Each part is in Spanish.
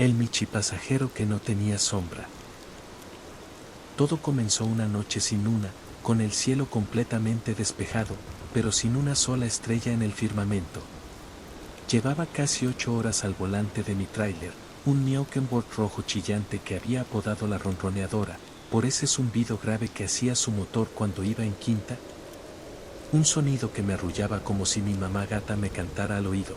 El Michi pasajero que no tenía sombra. Todo comenzó una noche sin luna, con el cielo completamente despejado, pero sin una sola estrella en el firmamento. Llevaba casi 8 horas al volante de mi tráiler, un Miyaukenborg rojo chillante que había apodado la ronroneadora, por ese zumbido grave que hacía su motor cuando iba en quinta. Un sonido que me arrullaba como si mi mamá gata me cantara al oído.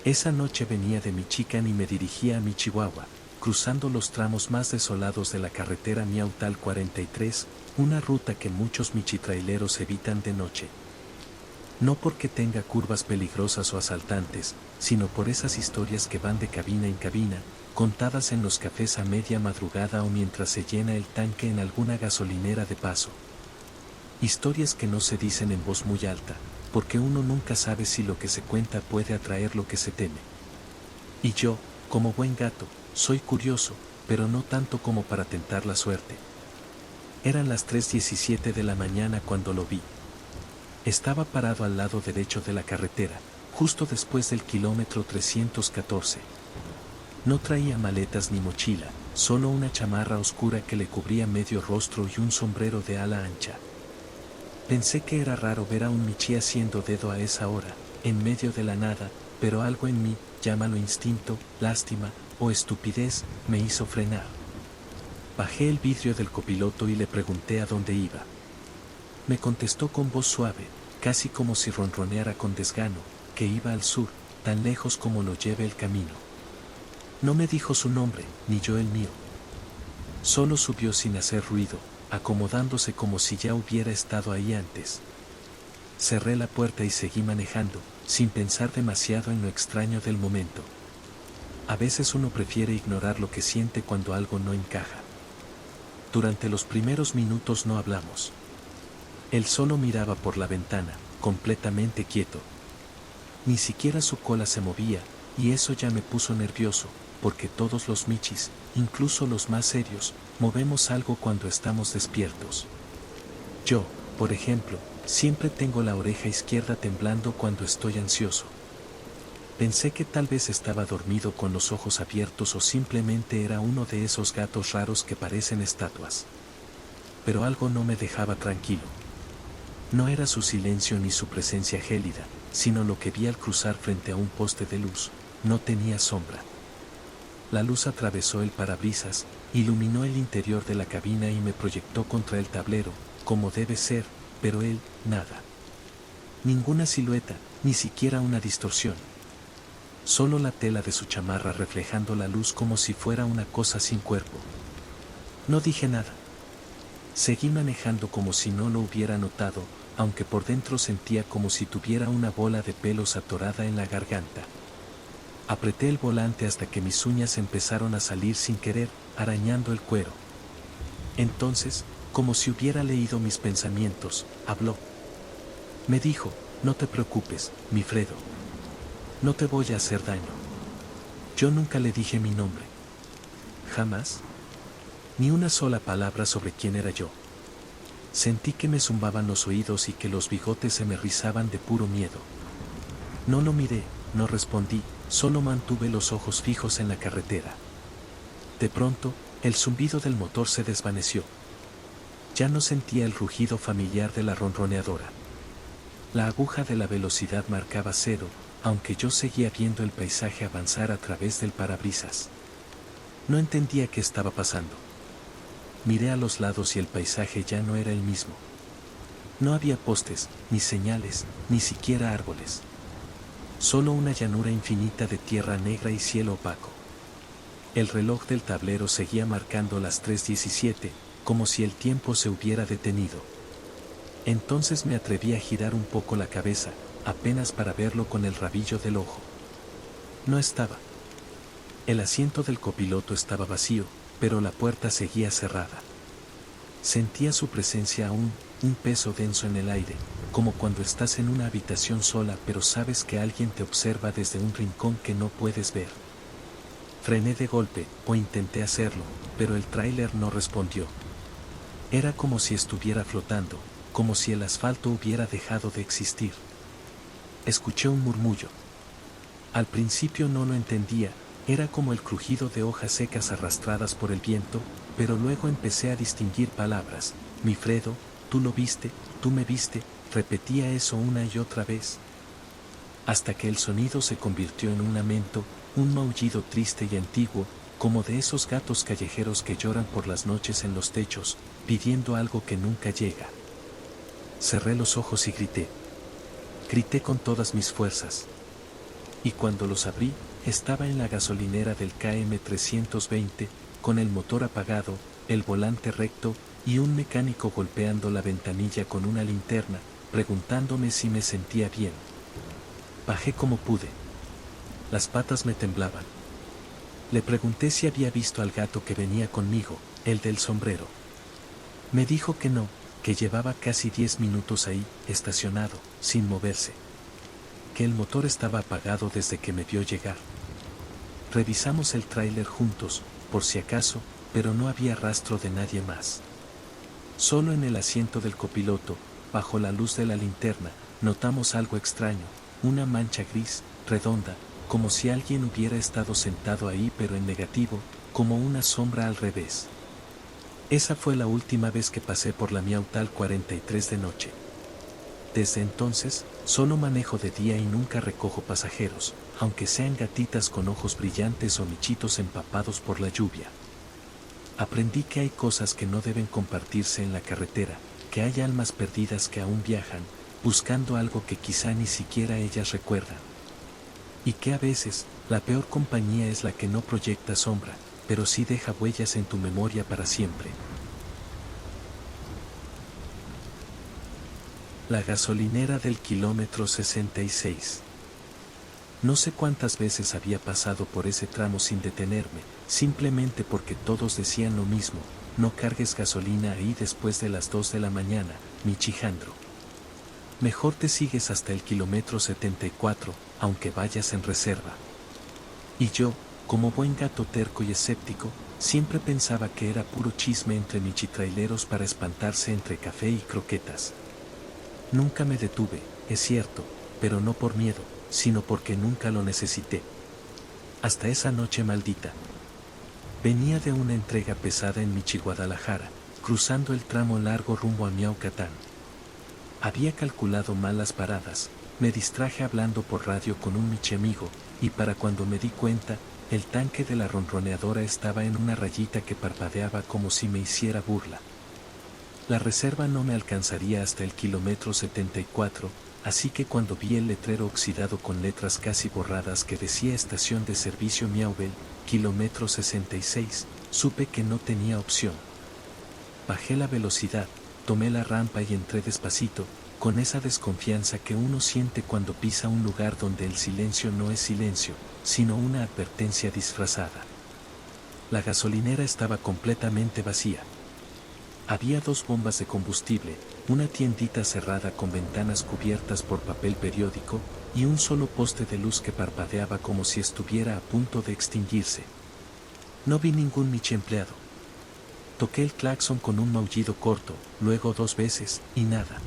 Esa noche venía de Michigan y me dirigía a mi Chihuahua, cruzando los tramos más desolados de la carretera Miautal 43, una ruta que muchos michitraileros evitan de noche. No porque tenga curvas peligrosas o asaltantes, sino por esas historias que van de cabina en cabina, contadas en los cafés a media madrugada o mientras se llena el tanque en alguna gasolinera de paso. Historias que no se dicen en voz muy alta, porque uno nunca sabe si lo que se cuenta puede atraer lo que se teme. Y yo, como buen gato, soy curioso, pero no tanto como para tentar la suerte. Eran las 3:17 de la mañana cuando lo vi. Estaba parado al lado derecho de la carretera, justo después del kilómetro 314. No traía maletas ni mochila, solo una chamarra oscura que le cubría medio rostro y un sombrero de ala ancha. Pensé que era raro ver a un Michi haciendo dedo a esa hora, en medio de la nada, pero algo en mí, llámalo instinto, lástima o estupidez, me hizo frenar. Bajé el vidrio del copiloto y le pregunté a dónde iba. Me contestó con voz suave, casi como si ronroneara con desgano, que iba al sur, tan lejos como lo lleve el camino. No me dijo su nombre, ni yo el mío. Solo subió sin hacer ruido, acomodándose como si ya hubiera estado ahí antes. Cerré la puerta y seguí manejando, sin pensar demasiado en lo extraño del momento. A veces uno prefiere ignorar lo que siente cuando algo no encaja. Durante los primeros minutos no hablamos. Él solo miraba por la ventana, completamente quieto. Ni siquiera su cola se movía, y eso ya me puso nervioso, porque todos los michis, incluso los más serios, movemos algo cuando estamos despiertos. Yo, por ejemplo, siempre tengo la oreja izquierda temblando cuando estoy ansioso. Pensé que tal vez estaba dormido con los ojos abiertos o simplemente era uno de esos gatos raros que parecen estatuas. Pero algo no me dejaba tranquilo. No era su silencio ni su presencia gélida, sino lo que vi al cruzar frente a un poste de luz. No tenía sombra. La luz atravesó el parabrisas, iluminó el interior de la cabina y me proyectó contra el tablero, como debe ser, pero él, nada. Ninguna silueta, ni siquiera una distorsión. Solo la tela de su chamarra reflejando la luz como si fuera una cosa sin cuerpo. No dije nada. Seguí manejando como si no lo hubiera notado, aunque por dentro sentía como si tuviera una bola de pelos atorada en la garganta. Apreté el volante hasta que mis uñas empezaron a salir sin querer, arañando el cuero. Entonces, como si hubiera leído mis pensamientos, habló. Me dijo, no te preocupes, mi Fredo. No te voy a hacer daño. Yo nunca le dije mi nombre. Jamás. Ni una sola palabra sobre quién era yo. Sentí que me zumbaban los oídos y que los bigotes se me rizaban de puro miedo. No lo miré, no respondí, solo mantuve los ojos fijos en la carretera. De pronto, el zumbido del motor se desvaneció. Ya no sentía el rugido familiar de la ronroneadora. La aguja de la velocidad marcaba 0, aunque yo seguía viendo el paisaje avanzar a través del parabrisas. No entendía qué estaba pasando. Miré a los lados y el paisaje ya no era el mismo. No había postes, ni señales, ni siquiera árboles. Solo una llanura infinita de tierra negra y cielo opaco. El reloj del tablero seguía marcando las 3:17, como si el tiempo se hubiera detenido. Entonces me atreví a girar un poco la cabeza, apenas para verlo con el rabillo del ojo. No estaba. El asiento del copiloto estaba vacío, pero la puerta seguía cerrada. Sentía su presencia aún, un peso denso en el aire, como cuando estás en una habitación sola pero sabes que alguien te observa desde un rincón que no puedes ver. Frené de golpe, o intenté hacerlo, pero el tráiler no respondió. Era como si estuviera flotando, como si el asfalto hubiera dejado de existir. Escuché un murmullo. Al principio no lo entendía, Era como el crujido de hojas secas arrastradas por el viento, pero luego empecé a distinguir palabras. Mifredo, tú lo viste, tú me viste, repetía eso una y otra vez. Hasta que el sonido se convirtió en un lamento, un maullido triste y antiguo, como de esos gatos callejeros que lloran por las noches en los techos, pidiendo algo que nunca llega. Cerré los ojos y grité. Grité con todas mis fuerzas. Y cuando los abrí, estaba en la gasolinera del KM 320, con el motor apagado, el volante recto, y un mecánico golpeando la ventanilla con una linterna, preguntándome si me sentía bien. Bajé como pude. Las patas me temblaban. Le pregunté si había visto al gato que venía conmigo, el del sombrero. Me dijo que no, que llevaba casi 10 minutos ahí, estacionado, sin moverse. Que el motor estaba apagado desde que me vio llegar. Revisamos el tráiler juntos, por si acaso, pero no había rastro de nadie más. Solo en el asiento del copiloto, bajo la luz de la linterna, notamos algo extraño, una mancha gris, redonda, como si alguien hubiera estado sentado ahí pero en negativo, como una sombra al revés. Esa fue la última vez que pasé por la Miautal 43 de noche. Desde entonces, solo manejo de día y nunca recojo pasajeros, aunque sean gatitas con ojos brillantes o michitos empapados por la lluvia. Aprendí que hay cosas que no deben compartirse en la carretera, que hay almas perdidas que aún viajan, buscando algo que quizá ni siquiera ellas recuerdan. Y que a veces, la peor compañía es la que no proyecta sombra, pero sí deja huellas en tu memoria para siempre. La gasolinera del kilómetro 66. No sé cuántas veces había pasado por ese tramo sin detenerme, simplemente porque todos decían lo mismo: no cargues gasolina ahí después de las 2 de la mañana, Michijandro. Mejor te sigues hasta el kilómetro 74, aunque vayas en reserva. Y yo, como buen gato terco y escéptico, siempre pensaba que era puro chisme entre michitraileros para espantarse entre café y croquetas. Nunca me detuve, es cierto, pero no por miedo, sino porque nunca lo necesité. Hasta esa noche maldita. Venía de una entrega pesada en Michi-Guadalajara, cruzando el tramo largo rumbo a Miaucatán. Había calculado mal las paradas, me distraje hablando por radio con un Michi amigo, y para cuando me di cuenta, el tanque de la ronroneadora estaba en una rayita que parpadeaba como si me hiciera burla. La reserva no me alcanzaría hasta el kilómetro 74, así que cuando vi el letrero oxidado con letras casi borradas que decía estación de servicio Miaubel, kilómetro 66, supe que no tenía opción. Bajé la velocidad, tomé la rampa y entré despacito, con esa desconfianza que uno siente cuando pisa un lugar donde el silencio no es silencio, sino una advertencia disfrazada. La gasolinera estaba completamente vacía. Había 2 bombas de combustible, una tiendita cerrada con ventanas cubiertas por papel periódico, y un solo poste de luz que parpadeaba como si estuviera a punto de extinguirse. No vi ningún Michi empleado. Toqué el claxon con un maullido corto, luego 2 veces, y nada.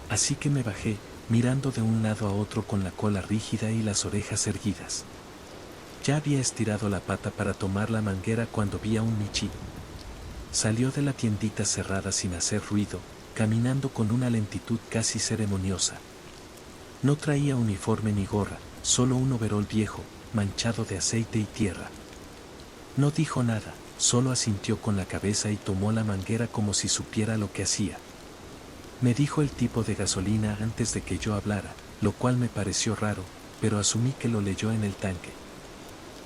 Así que me bajé, mirando de un lado a otro con la cola rígida y las orejas erguidas. Ya había estirado la pata para tomar la manguera cuando vi a un Michi. Salió de la tiendita cerrada sin hacer ruido, caminando con una lentitud casi ceremoniosa. No traía uniforme ni gorra, solo un overol viejo, manchado de aceite y tierra. No dijo nada, solo asintió con la cabeza y tomó la manguera como si supiera lo que hacía. Me dijo el tipo de gasolina antes de que yo hablara, lo cual me pareció raro, pero asumí que lo leyó en el tanque.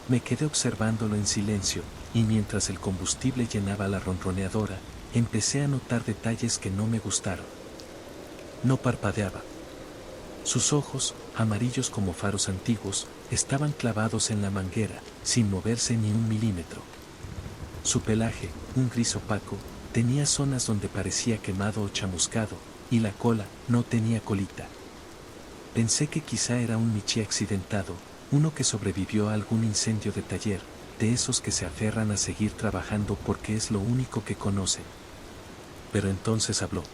Me quedé observándolo en silencio, y mientras el combustible llenaba la ronroneadora, empecé a notar detalles que no me gustaron. No parpadeaba. Sus ojos, amarillos como faros antiguos, estaban clavados en la manguera, sin moverse ni un milímetro. Su pelaje, un gris opaco, tenía zonas donde parecía quemado o chamuscado, y la cola no tenía colita. Pensé que quizá era un Michi accidentado, uno que sobrevivió a algún incendio de taller, de esos que se aferran a seguir trabajando porque es lo único que conocen. Pero entonces habló.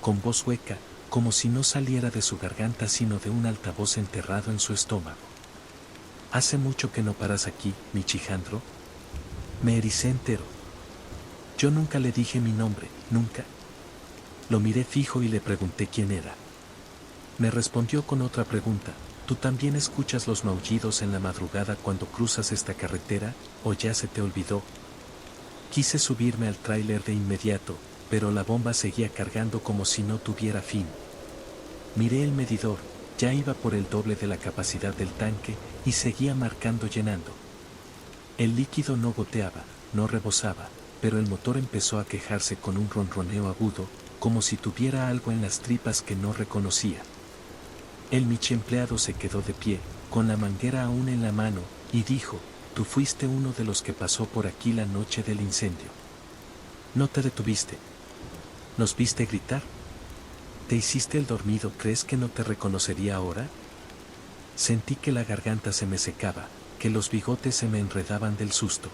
Con voz hueca, como si no saliera de su garganta sino de un altavoz enterrado en su estómago. ¿Hace mucho que no paras aquí, Michijandro? Me ericé entero. Yo nunca le dije mi nombre, nunca. Lo miré fijo y le pregunté quién era. Me respondió con otra pregunta. ¿Tú también escuchas los maullidos en la madrugada cuando cruzas esta carretera, o ya se te olvidó? Quise subirme al tráiler de inmediato, pero la bomba seguía cargando como si no tuviera fin. Miré el medidor, ya iba por el doble de la capacidad del tanque, y seguía marcando llenando. El líquido no goteaba, no rebosaba, pero el motor empezó a quejarse con un ronroneo agudo, como si tuviera algo en las tripas que no reconocía. El michiempleado se quedó de pie, con la manguera aún en la mano, y dijo: «Tú fuiste uno de los que pasó por aquí la noche del incendio. No te detuviste. ¿Nos viste gritar? ¿Te hiciste el dormido? ¿Crees que no te reconocería ahora?» Sentí que la garganta se me secaba, que los bigotes se me enredaban del susto.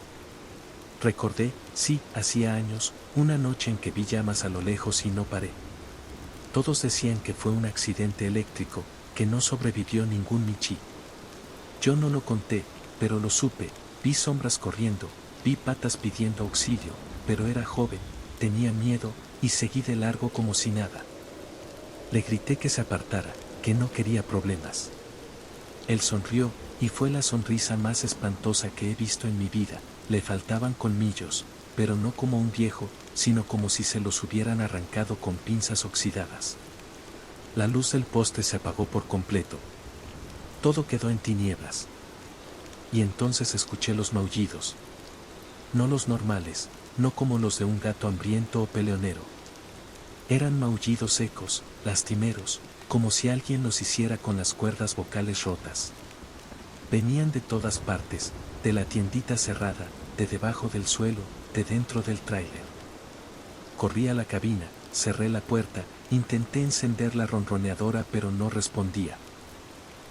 Recordé, sí, hacía años, una noche en que vi llamas a lo lejos y no paré. Todos decían que fue un accidente eléctrico, que no sobrevivió ningún michi. Yo no lo conté, pero lo supe, vi sombras corriendo, vi patas pidiendo auxilio, pero era joven, tenía miedo, y seguí de largo como si nada. Le grité que se apartara, que no quería problemas. Él sonrió, y fue la sonrisa más espantosa que he visto en mi vida. Le faltaban colmillos, pero no como un viejo, sino como si se los hubieran arrancado con pinzas oxidadas. La luz del poste se apagó por completo. Todo quedó en tinieblas. Y entonces escuché los maullidos. No los normales, no como los de un gato hambriento o peleonero. Eran maullidos secos, lastimeros, como si alguien los hiciera con las cuerdas vocales rotas. Venían de todas partes, de la tiendita cerrada, de debajo del suelo, de dentro del tráiler. Corrí a la cabina, cerré la puerta, intenté encender la ronroneadora pero no respondía.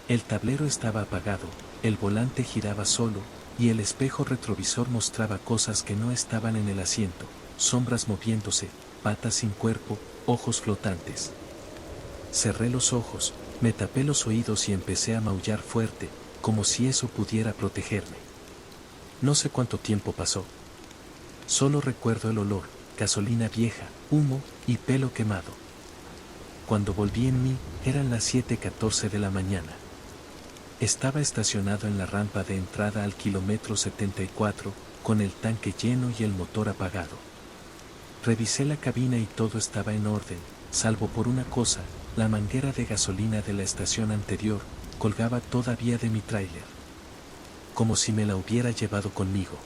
El tablero estaba apagado, el volante giraba solo, y el espejo retrovisor mostraba cosas que no estaban en el asiento, sombras moviéndose, patas sin cuerpo, ojos flotantes. Cerré los ojos, me tapé los oídos y empecé a maullar fuerte, como si eso pudiera protegerme. No sé cuánto tiempo pasó. Solo recuerdo el olor, gasolina vieja, humo y pelo quemado. Cuando volví en mí, eran las 7:14 de la mañana. Estaba estacionado en la rampa de entrada al kilómetro 74, con el tanque lleno y el motor apagado. Revisé la cabina y todo estaba en orden, salvo por una cosa: la manguera de gasolina de la estación anterior colgaba todavía de mi tráiler. Como si me la hubiera llevado conmigo.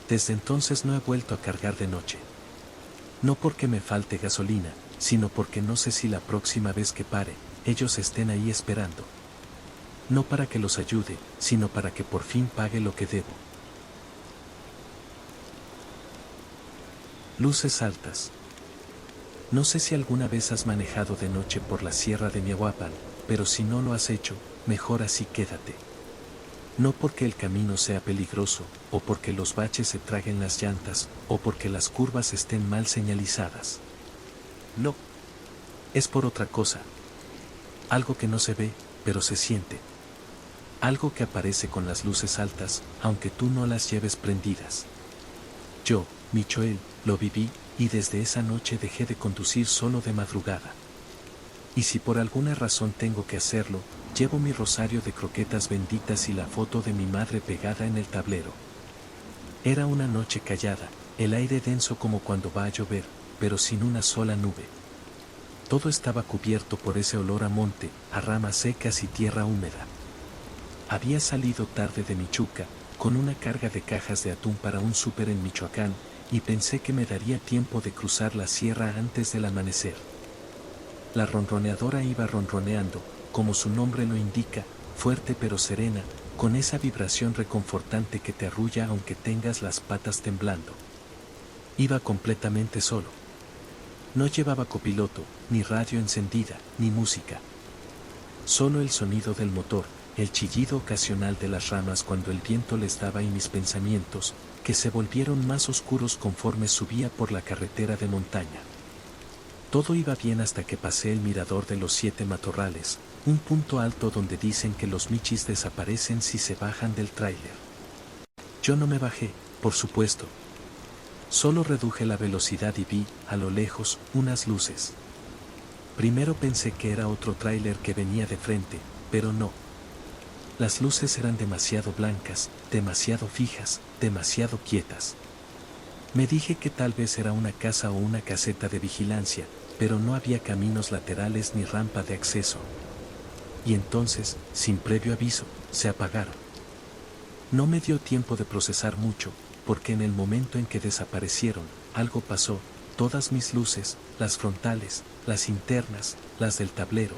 Desde entonces no he vuelto a cargar de noche. No porque me falte gasolina, sino porque no sé si la próxima vez que pare, ellos estén ahí esperando. No para que los ayude, sino para que por fin pague lo que debo. Luces altas. No sé si alguna vez has manejado de noche por la sierra de Miahuapan, pero si no lo has hecho, mejor así quédate. No porque el camino sea peligroso, o porque los baches se traguen las llantas, o porque las curvas estén mal señalizadas. No. Es por otra cosa. Algo que no se ve, pero se siente. Algo que aparece con las luces altas, aunque tú no las lleves prendidas. Yo, Michoel, lo viví, y desde esa noche dejé de conducir solo de madrugada. Y si por alguna razón tengo que hacerlo, llevo mi rosario de croquetas benditas y la foto de mi madre pegada en el tablero. Era una noche callada, el aire denso como cuando va a llover, pero sin una sola nube. Todo estaba cubierto por ese olor a monte, a ramas secas y tierra húmeda. Había salido tarde de Michuca, con una carga de cajas de atún para un súper en Michoacán, y pensé que me daría tiempo de cruzar la sierra antes del amanecer. La ronroneadora iba ronroneando, como su nombre lo indica, fuerte pero serena, con esa vibración reconfortante que te arrulla aunque tengas las patas temblando. Iba completamente solo. No llevaba copiloto, ni radio encendida, ni música. Solo el sonido del motor, el chillido ocasional de las ramas cuando el viento les daba y mis pensamientos, que se volvieron más oscuros conforme subía por la carretera de montaña. Todo iba bien hasta que pasé el mirador de los 7 matorrales, un punto alto donde dicen que los michis desaparecen si se bajan del tráiler. Yo no me bajé, por supuesto. Solo reduje la velocidad y vi, a lo lejos, unas luces. Primero pensé que era otro tráiler que venía de frente, pero no. Las luces eran demasiado blancas, demasiado fijas, demasiado quietas. Me dije que tal vez era una casa o una caseta de vigilancia, pero no había caminos laterales ni rampa de acceso. Y entonces, sin previo aviso, se apagaron. No me dio tiempo de procesar mucho, porque en el momento en que desaparecieron, algo pasó. Todas mis luces, las frontales, las internas, las del tablero,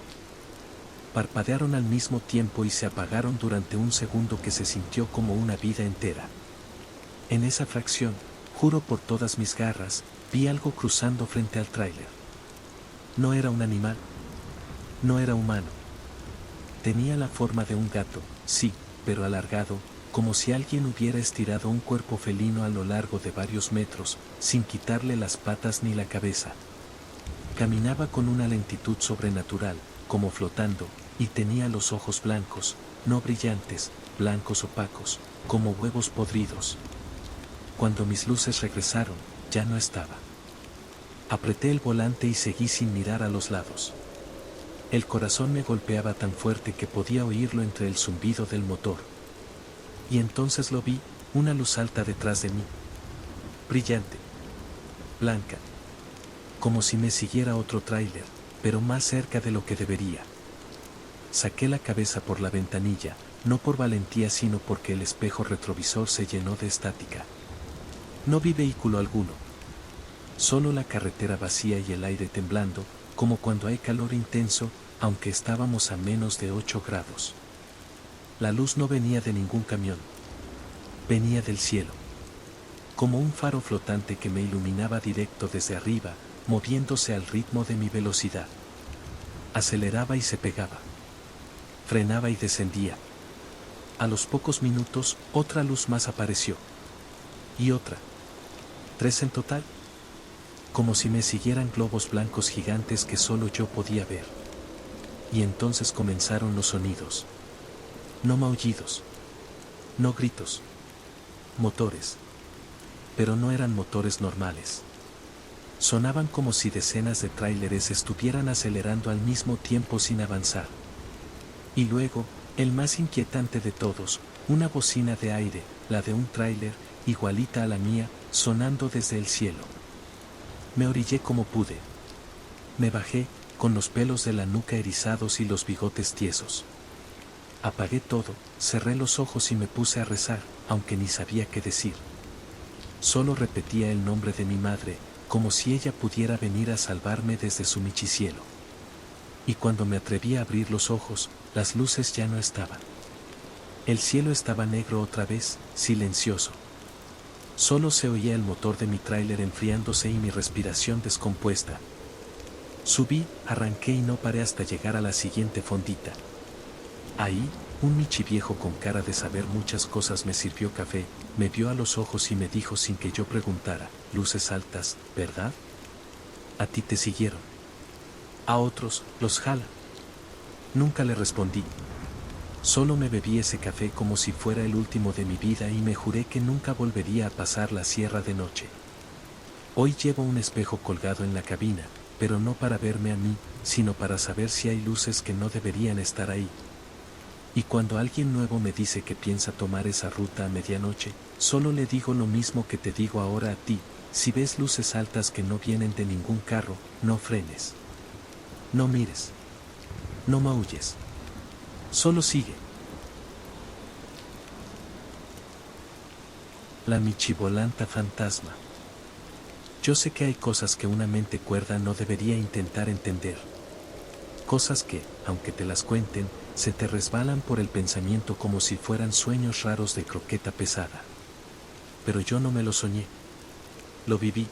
parpadearon al mismo tiempo y se apagaron durante un segundo que se sintió como una vida entera. En esa fracción, juro por todas mis garras, vi algo cruzando frente al tráiler. No era un animal. No era humano. Tenía la forma de un gato, sí, pero alargado, como si alguien hubiera estirado un cuerpo felino a lo largo de varios metros, sin quitarle las patas ni la cabeza. Caminaba con una lentitud sobrenatural, como flotando, y tenía los ojos blancos, no brillantes, blancos opacos, como huevos podridos. Cuando mis luces regresaron, ya no estaba. Apreté el volante y seguí sin mirar a los lados. El corazón me golpeaba tan fuerte que podía oírlo entre el zumbido del motor. Y entonces lo vi, una luz alta detrás de mí. Brillante. Blanca. Como si me siguiera otro tráiler, pero más cerca de lo que debería. Saqué la cabeza por la ventanilla, no por valentía sino porque el espejo retrovisor se llenó de estática. No vi vehículo alguno. Solo la carretera vacía y el aire temblando, como cuando hay calor intenso, aunque estábamos a menos de 8 grados. La luz no venía de ningún camión. Venía del cielo. Como un faro flotante que me iluminaba directo desde arriba, moviéndose al ritmo de mi velocidad. Aceleraba y se pegaba. Frenaba y descendía. A los pocos minutos, otra luz más apareció. Y otra. 3 en total. Como si me siguieran globos blancos gigantes que solo yo podía ver. Y entonces comenzaron los sonidos. No maullidos. No gritos. Motores. Pero no eran motores normales. Sonaban como si decenas de tráileres estuvieran acelerando al mismo tiempo sin avanzar. Y luego, el más inquietante de todos, una bocina de aire, la de un tráiler, igualita a la mía, sonando desde el cielo. Me orillé como pude. Me bajé, con los pelos de la nuca erizados y los bigotes tiesos. Apagué todo, cerré los ojos y me puse a rezar, aunque ni sabía qué decir. Solo repetía el nombre de mi madre, como si ella pudiera venir a salvarme desde su michicielo. Y cuando me atreví a abrir los ojos, las luces ya no estaban. El cielo estaba negro otra vez, silencioso. Solo se oía el motor de mi tráiler enfriándose y mi respiración descompuesta. Subí, arranqué y no paré hasta llegar a la siguiente fondita. Ahí, un michi viejo con cara de saber muchas cosas me sirvió café, me vio a los ojos y me dijo sin que yo preguntara, luces altas, ¿verdad? A ti te siguieron. A otros, los jala. Nunca le respondí. Solo me bebí ese café como si fuera el último de mi vida y me juré que nunca volvería a pasar la sierra de noche. Hoy llevo un espejo colgado en la cabina, pero no para verme a mí, sino para saber si hay luces que no deberían estar ahí. Y cuando alguien nuevo me dice que piensa tomar esa ruta a medianoche, solo le digo lo mismo que te digo ahora a ti: si ves luces altas que no vienen de ningún carro, no frenes. No mires. No maulles. Solo sigue. La michibolanta fantasma. Yo sé que hay cosas que una mente cuerda no debería intentar entender. Cosas que, aunque te las cuenten, se te resbalan por el pensamiento como si fueran sueños raros de croqueta pesada. Pero yo no me lo soñé. Lo viví.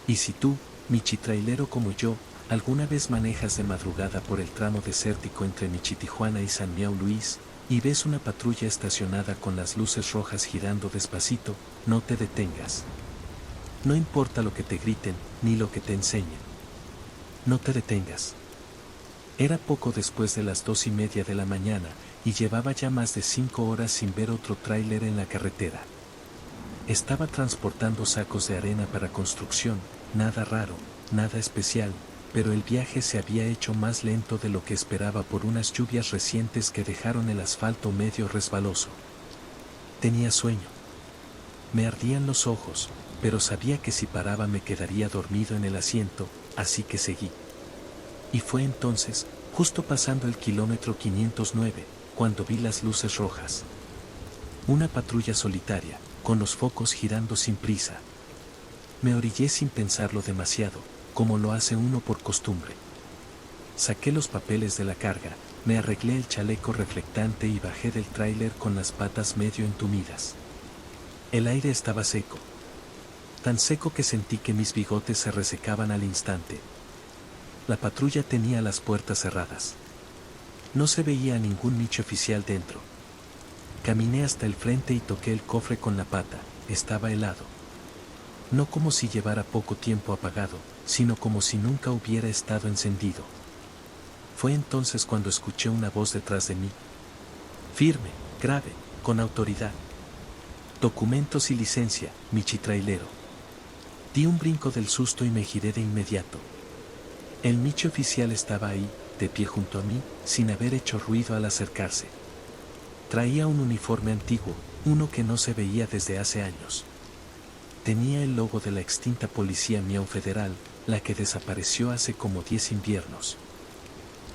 Y si tú, michitrailero como yo, alguna vez manejas de madrugada por el tramo desértico entre Michitijuana y San Miau Luis, y ves una patrulla estacionada con las luces rojas girando despacito, no te detengas. No importa lo que te griten, ni lo que te enseñen. No te detengas. Era poco después de las 2:30 de la mañana, y llevaba ya más de 5 horas sin ver otro tráiler en la carretera. Estaba transportando sacos de arena para construcción, nada raro, nada especial, pero el viaje se había hecho más lento de lo que esperaba por unas lluvias recientes que dejaron el asfalto medio resbaloso. Tenía sueño. Me ardían los ojos, pero sabía que si paraba me quedaría dormido en el asiento, así que seguí. Y fue entonces, justo pasando el kilómetro 509, cuando vi las luces rojas. Una patrulla solitaria, con los focos girando sin prisa. Me orillé sin pensarlo demasiado, como lo hace uno por costumbre. Saqué los papeles de la carga, me arreglé el chaleco reflectante y bajé del tráiler con las patas medio entumidas. El aire estaba seco. Tan seco que sentí que mis bigotes se resecaban al instante. La patrulla tenía las puertas cerradas. No se veía a ningún nicho oficial dentro. Caminé hasta el frente y toqué el cofre con la pata. Estaba helado. No como si llevara poco tiempo apagado, sino como si nunca hubiera estado encendido. Fue entonces cuando escuché una voz detrás de mí. Firme, grave, con autoridad. Documentos y licencia, michitrailero. Di un brinco del susto y me giré de inmediato. El michi oficial estaba ahí, de pie junto a mí, sin haber hecho ruido al acercarse. Traía un uniforme antiguo, uno que no se veía desde hace años. Tenía el logo de la extinta Policía Miau Federal, la que desapareció hace como 10 inviernos.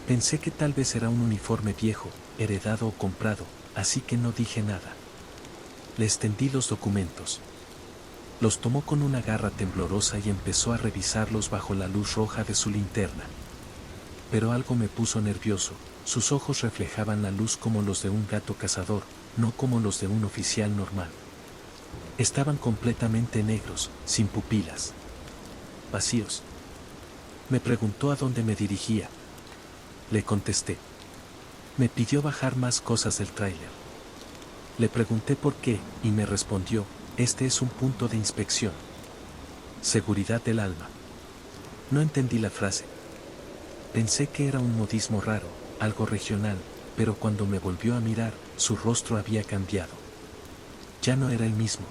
Pensé que tal vez era un uniforme viejo, heredado o comprado, así que no dije nada. Le extendí los documentos. Los tomó con una garra temblorosa y empezó a revisarlos bajo la luz roja de su linterna. Pero algo me puso nervioso. Sus ojos reflejaban la luz como los de un gato cazador, no como los de un oficial normal. Estaban completamente negros, sin pupilas. Vacíos. Me preguntó a dónde me dirigía. Le contesté. Me pidió bajar más cosas del tráiler. Le pregunté por qué, y me respondió: este es un punto de inspección. Seguridad del alma. No entendí la frase. Pensé que era un modismo raro, algo regional, pero cuando me volvió a mirar, su rostro había cambiado. Ya no era el mismo.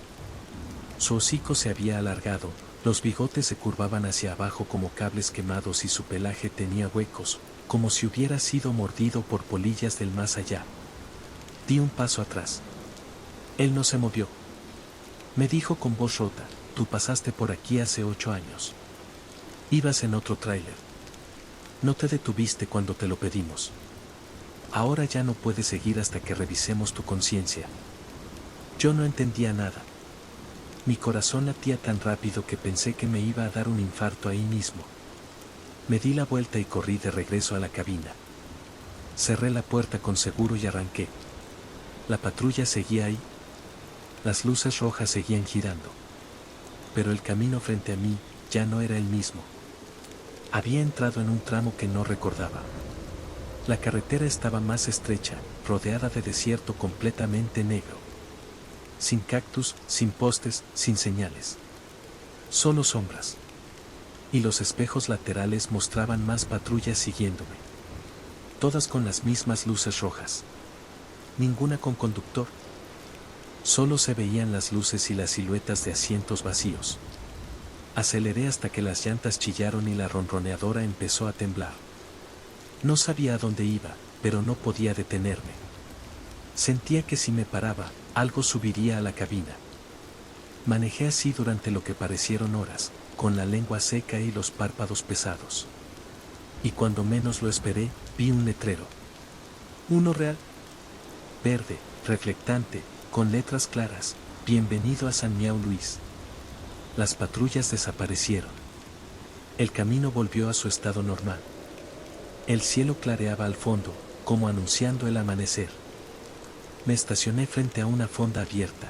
Su hocico se había alargado, los bigotes se curvaban hacia abajo como cables quemados y su pelaje tenía huecos, como si hubiera sido mordido por polillas del más allá. Di un paso atrás. Él no se movió. Me dijo con voz rota: tú pasaste por aquí hace 8 años. Ibas en otro tráiler. No te detuviste cuando te lo pedimos. Ahora ya no puedes seguir hasta que revisemos tu conciencia. Yo no entendía nada. Mi corazón latía tan rápido que pensé que me iba a dar un infarto ahí mismo. Me di la vuelta y corrí de regreso a la cabina. Cerré la puerta con seguro y arranqué. La patrulla seguía ahí. Las luces rojas seguían girando. Pero el camino frente a mí ya no era el mismo. Había entrado en un tramo que no recordaba. La carretera estaba más estrecha, rodeada de desierto completamente negro. Sin cactus, sin postes, sin señales. Solo sombras. Y los espejos laterales mostraban más patrullas siguiéndome. Todas con las mismas luces rojas. Ninguna con conductor. Solo se veían las luces y las siluetas de asientos vacíos. Aceleré hasta que las llantas chillaron y la ronroneadora empezó a temblar. No sabía a dónde iba, pero no podía detenerme. Sentía que si me paraba, algo subiría a la cabina. Manejé así durante lo que parecieron horas, con la lengua seca y los párpados pesados. Y cuando menos lo esperé, vi un letrero. Uno real. Verde, reflectante, con letras claras: bienvenido a San Miau Luis. Las patrullas desaparecieron. El camino volvió a su estado normal. El cielo clareaba al fondo, como anunciando el amanecer. Me estacioné frente a una fonda abierta.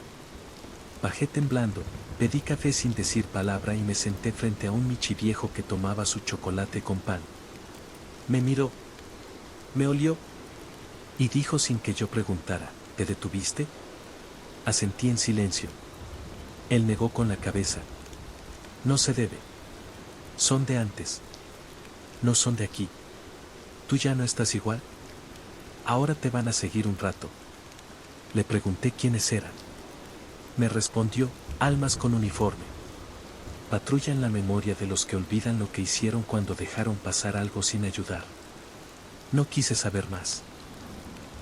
Bajé temblando, pedí café sin decir palabra y me senté frente a un michi viejo que tomaba su chocolate con pan. Me miró. Me olió. Y dijo sin que yo preguntara: ¿te detuviste? Asentí en silencio. Él negó con la cabeza. No se debe. Son de antes. No son de aquí. ¿Tú ya no estás igual? Ahora te van a seguir un rato. Le pregunté quiénes eran. Me respondió, almas con uniforme. Patrulla en la memoria de los que olvidan lo que hicieron cuando dejaron pasar algo sin ayudar. No quise saber más.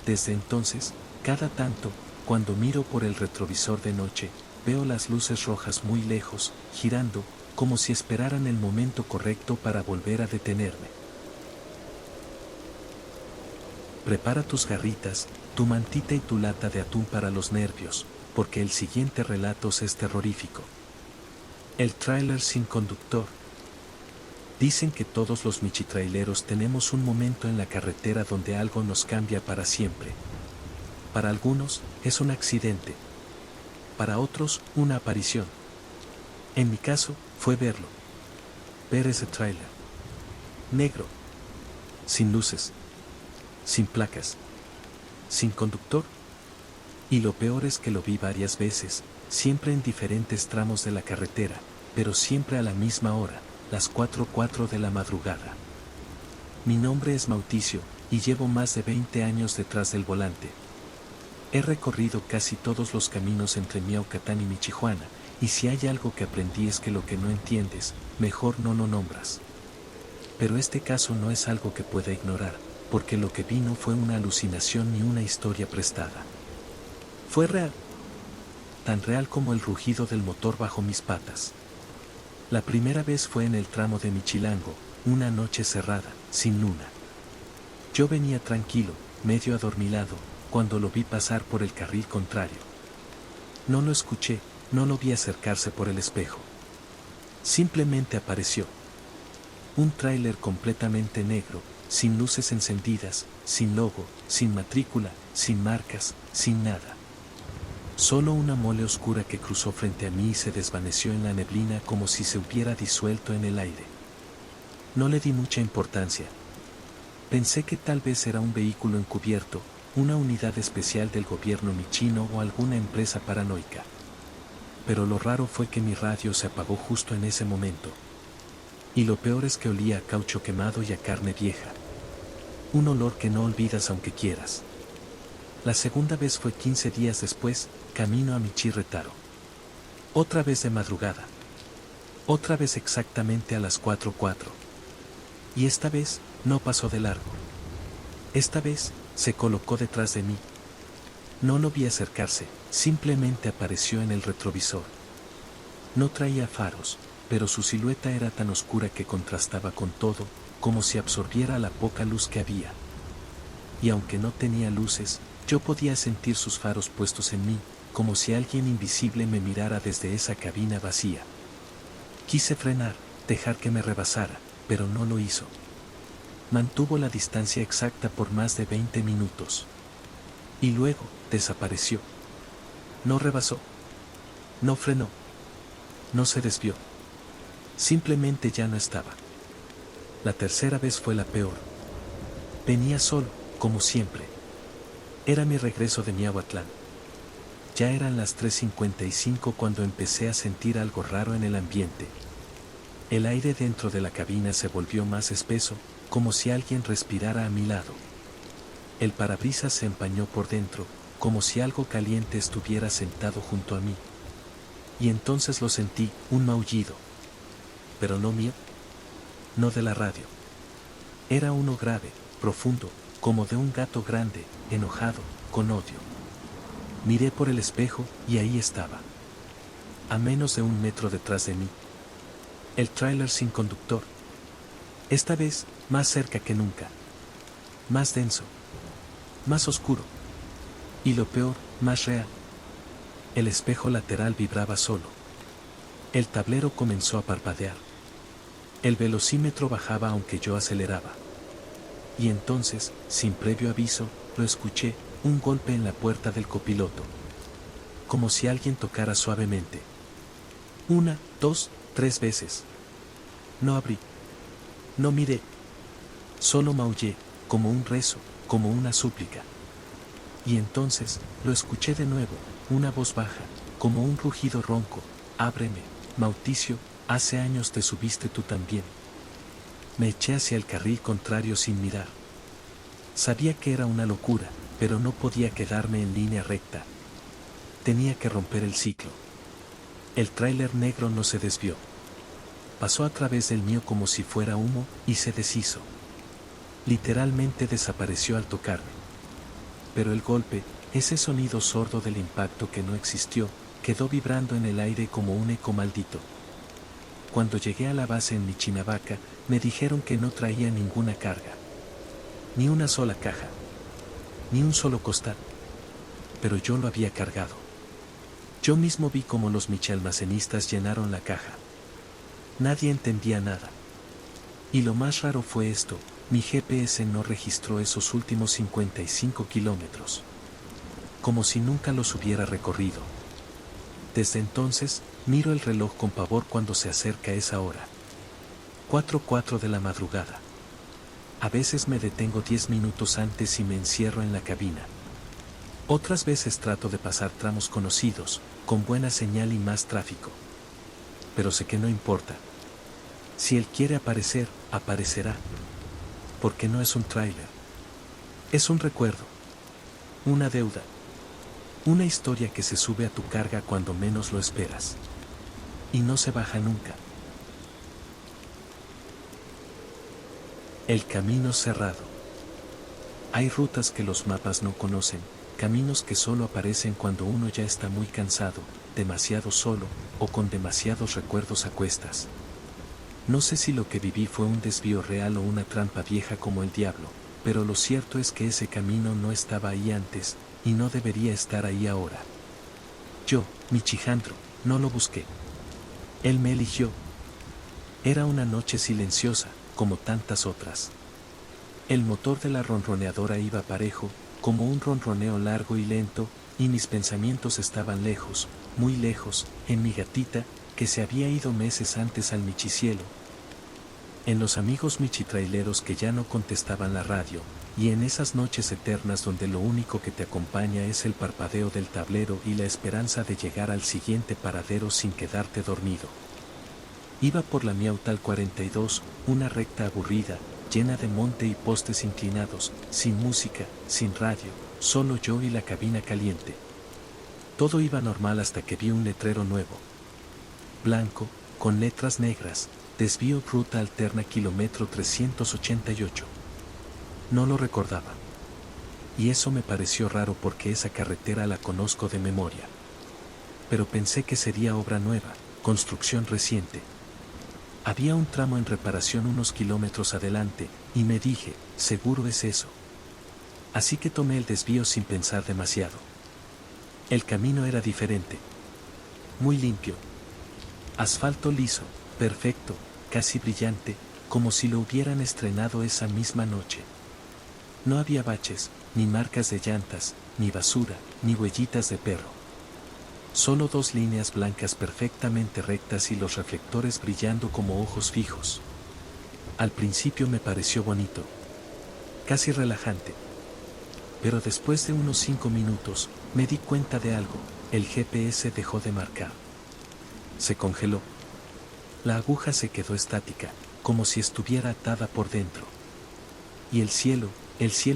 Desde entonces, cada tanto, cuando miro por el retrovisor de noche, veo las luces rojas muy lejos, girando, como si esperaran el momento correcto para volver a detenerme. Prepara tus garritas, tu mantita y tu lata de atún para los nervios, porque el siguiente relato es terrorífico. El tráiler sin conductor. Dicen que todos los michitraileros tenemos un momento en la carretera donde algo nos cambia para siempre. Para algunos, es un accidente. Para otros, una aparición. En mi caso, fue verlo. Ver ese tráiler. Negro. Sin luces. Sin placas. Sin conductor. Y lo peor es que lo vi varias veces, siempre en diferentes tramos de la carretera, pero siempre a la misma hora, las 4:04 de la madrugada. Mi nombre es Mauricio, y llevo más de 20 años detrás del volante. He recorrido casi todos los caminos entre Miaucatán y Michihuana, y si hay algo que aprendí es que lo que no entiendes, mejor no lo nombras. Pero este caso no es algo que pueda ignorar, porque lo que vi no fue una alucinación ni una historia prestada. Fue real. Tan real como el rugido del motor bajo mis patas. La primera vez fue en el tramo de Michilango, una noche cerrada, sin luna. Yo venía tranquilo, medio adormilado, cuando lo vi pasar por el carril contrario. No lo escuché, no lo vi acercarse por el espejo. Simplemente apareció. Un tráiler completamente negro, sin luces encendidas, sin logo, sin matrícula, sin marcas, sin nada. Solo una mole oscura que cruzó frente a mí y se desvaneció en la neblina como si se hubiera disuelto en el aire. No le di mucha importancia. Pensé que tal vez era un vehículo encubierto, una unidad especial del gobierno michino o alguna empresa paranoica. Pero lo raro fue que mi radio se apagó justo en ese momento. Y lo peor es que olía a caucho quemado y a carne vieja. Un olor que no olvidas aunque quieras. La segunda vez fue 15 días después, camino a Michirretaro. Otra vez de madrugada. Otra vez exactamente a las 4:04. Y esta vez, no pasó de largo. Esta vez, se colocó detrás de mí. No lo vi acercarse, simplemente apareció en el retrovisor. No traía faros, pero su silueta era tan oscura que contrastaba con todo, como si absorbiera la poca luz que había. Y aunque no tenía luces, yo podía sentir sus faros puestos en mí, como si alguien invisible me mirara desde esa cabina vacía. Quise frenar, dejar que me rebasara, pero no lo hizo. Mantuvo la distancia exacta por más de 20 minutos. Y luego, desapareció. No rebasó. No frenó. No se desvió. Simplemente ya no estaba. La tercera vez fue la peor. Venía solo, como siempre. Era mi regreso de Miahuatlán. Ya eran las 3:55 cuando empecé a sentir algo raro en el ambiente. El aire dentro de la cabina se volvió más espeso, como si alguien respirara a mi lado. El parabrisas se empañó por dentro, como si algo caliente estuviera sentado junto a mí. Y entonces lo sentí, un maullido. Pero no mío. No de la radio. Era uno grave, profundo, como de un gato grande, enojado, con odio. Miré por el espejo, y ahí estaba. A menos de 1 metro detrás de mí. El tráiler sin conductor. Esta vez, más cerca que nunca. Más denso. Más oscuro. Y lo peor, más real. El espejo lateral vibraba solo. El tablero comenzó a parpadear. El velocímetro bajaba aunque yo aceleraba. Y entonces, sin previo aviso, lo escuché, un golpe en la puerta del copiloto. Como si alguien tocara suavemente. 1, 2, 3 veces. No abrí. No miré. Solo maullé, como un rezo, como una súplica. Y entonces, lo escuché de nuevo, una voz baja, como un rugido ronco. Ábreme, Mauricio, hace años te subiste tú también. Me eché hacia el carril contrario sin mirar. Sabía que era una locura, pero no podía quedarme en línea recta. Tenía que romper el ciclo. El tráiler negro no se desvió. Pasó a través del mío como si fuera humo y se deshizo. Literalmente desapareció al tocarme. Pero el golpe, ese sonido sordo del impacto que no existió, quedó vibrando en el aire como un eco maldito. Cuando llegué a la base en Michinavaca, me dijeron que no traía ninguna carga. Ni una sola caja. Ni un solo costal. Pero yo lo había cargado. Yo mismo vi cómo los michalmacenistas llenaron la caja. Nadie entendía nada. Y lo más raro fue esto, mi GPS no registró esos últimos 55 kilómetros. Como si nunca los hubiera recorrido. Desde entonces, miro el reloj con pavor cuando se acerca esa hora. 4:04 de la madrugada. A veces me detengo 10 minutos antes y me encierro en la cabina. Otras veces trato de pasar tramos conocidos, con buena señal y más tráfico. Pero sé que no importa. Si él quiere aparecer, aparecerá. Porque no es un tráiler. Es un recuerdo. Una deuda. Una historia que se sube a tu carga cuando menos lo esperas. Y no se baja nunca. El camino cerrado. Hay rutas que los mapas no conocen, caminos que solo aparecen cuando uno ya está muy cansado, demasiado solo, o con demasiados recuerdos a cuestas. No sé si lo que viví fue un desvío real o una trampa vieja como el diablo, pero lo cierto es que ese camino no estaba ahí antes, y no debería estar ahí ahora. Yo, Michijandro, no lo busqué. Él me eligió. Era una noche silenciosa, como tantas otras. El motor de la ronroneadora iba parejo, como un ronroneo largo y lento, y mis pensamientos estaban lejos, muy lejos, en mi gatita, que se había ido meses antes al Michicielo, en los amigos michitraileros que ya no contestaban la radio, y en esas noches eternas donde lo único que te acompaña es el parpadeo del tablero y la esperanza de llegar al siguiente paradero sin quedarte dormido. Iba por la Miautal 42, una recta aburrida, llena de monte y postes inclinados, sin música, sin radio, solo yo y la cabina caliente. Todo iba normal hasta que vi un letrero nuevo. Blanco, con letras negras, desvío ruta alterna kilómetro 388. No lo recordaba. Y eso me pareció raro porque esa carretera la conozco de memoria. Pero pensé que sería obra nueva, construcción reciente. Había un tramo en reparación unos kilómetros adelante, y me dije, seguro es eso. Así que tomé el desvío sin pensar demasiado. El camino era diferente. Muy limpio. Asfalto liso, perfecto, casi brillante, como si lo hubieran estrenado esa misma noche. No había baches, ni marcas de llantas, ni basura, ni huellitas de perro. Solo dos líneas blancas perfectamente rectas y los reflectores brillando como ojos fijos. Al principio me pareció bonito. Casi relajante. Pero después de unos 5 minutos, me di cuenta de algo, el GPS dejó de marcar. Se congeló. La aguja se quedó estática, como si estuviera atada por dentro. Y el cielo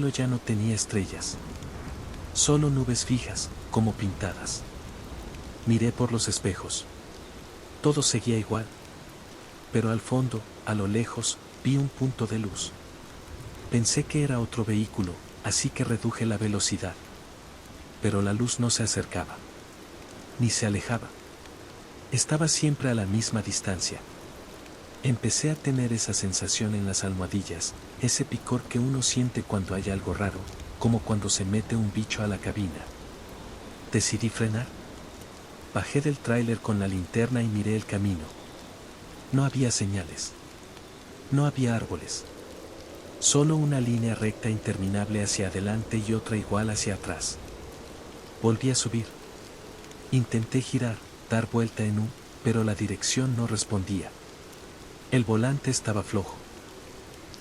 ya no tenía estrellas. Solo nubes fijas, como pintadas. Miré por los espejos. Todo seguía igual. Pero al fondo, a lo lejos, vi un punto de luz. Pensé que era otro vehículo, así que reduje la velocidad. Pero la luz no se acercaba. Ni se alejaba. Estaba siempre a la misma distancia. Empecé a tener esa sensación en las almohadillas, ese picor que uno siente cuando hay algo raro, como cuando se mete un bicho a la cabina. Decidí frenar. Bajé del tráiler con la linterna y miré el camino. No había señales. No había árboles. Solo una línea recta interminable hacia adelante y otra igual hacia atrás. Volví a subir. Intenté girar, dar vuelta en U, pero la dirección no respondía. El volante estaba flojo.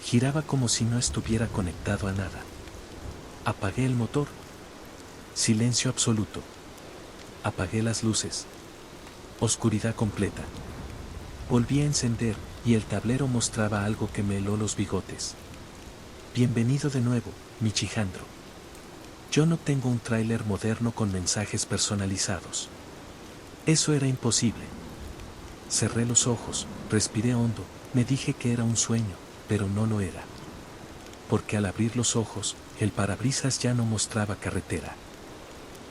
Giraba como si no estuviera conectado a nada. Apagué el motor. Silencio absoluto. Apagué las luces. Oscuridad completa. Volví a encender, y el tablero mostraba algo que me heló los bigotes. Bienvenido de nuevo, Michijandro. Yo no tengo un tráiler moderno con mensajes personalizados. Eso era imposible. Cerré los ojos, respiré hondo, me dije que era un sueño, pero no lo era. Porque al abrir los ojos, el parabrisas ya no mostraba carretera.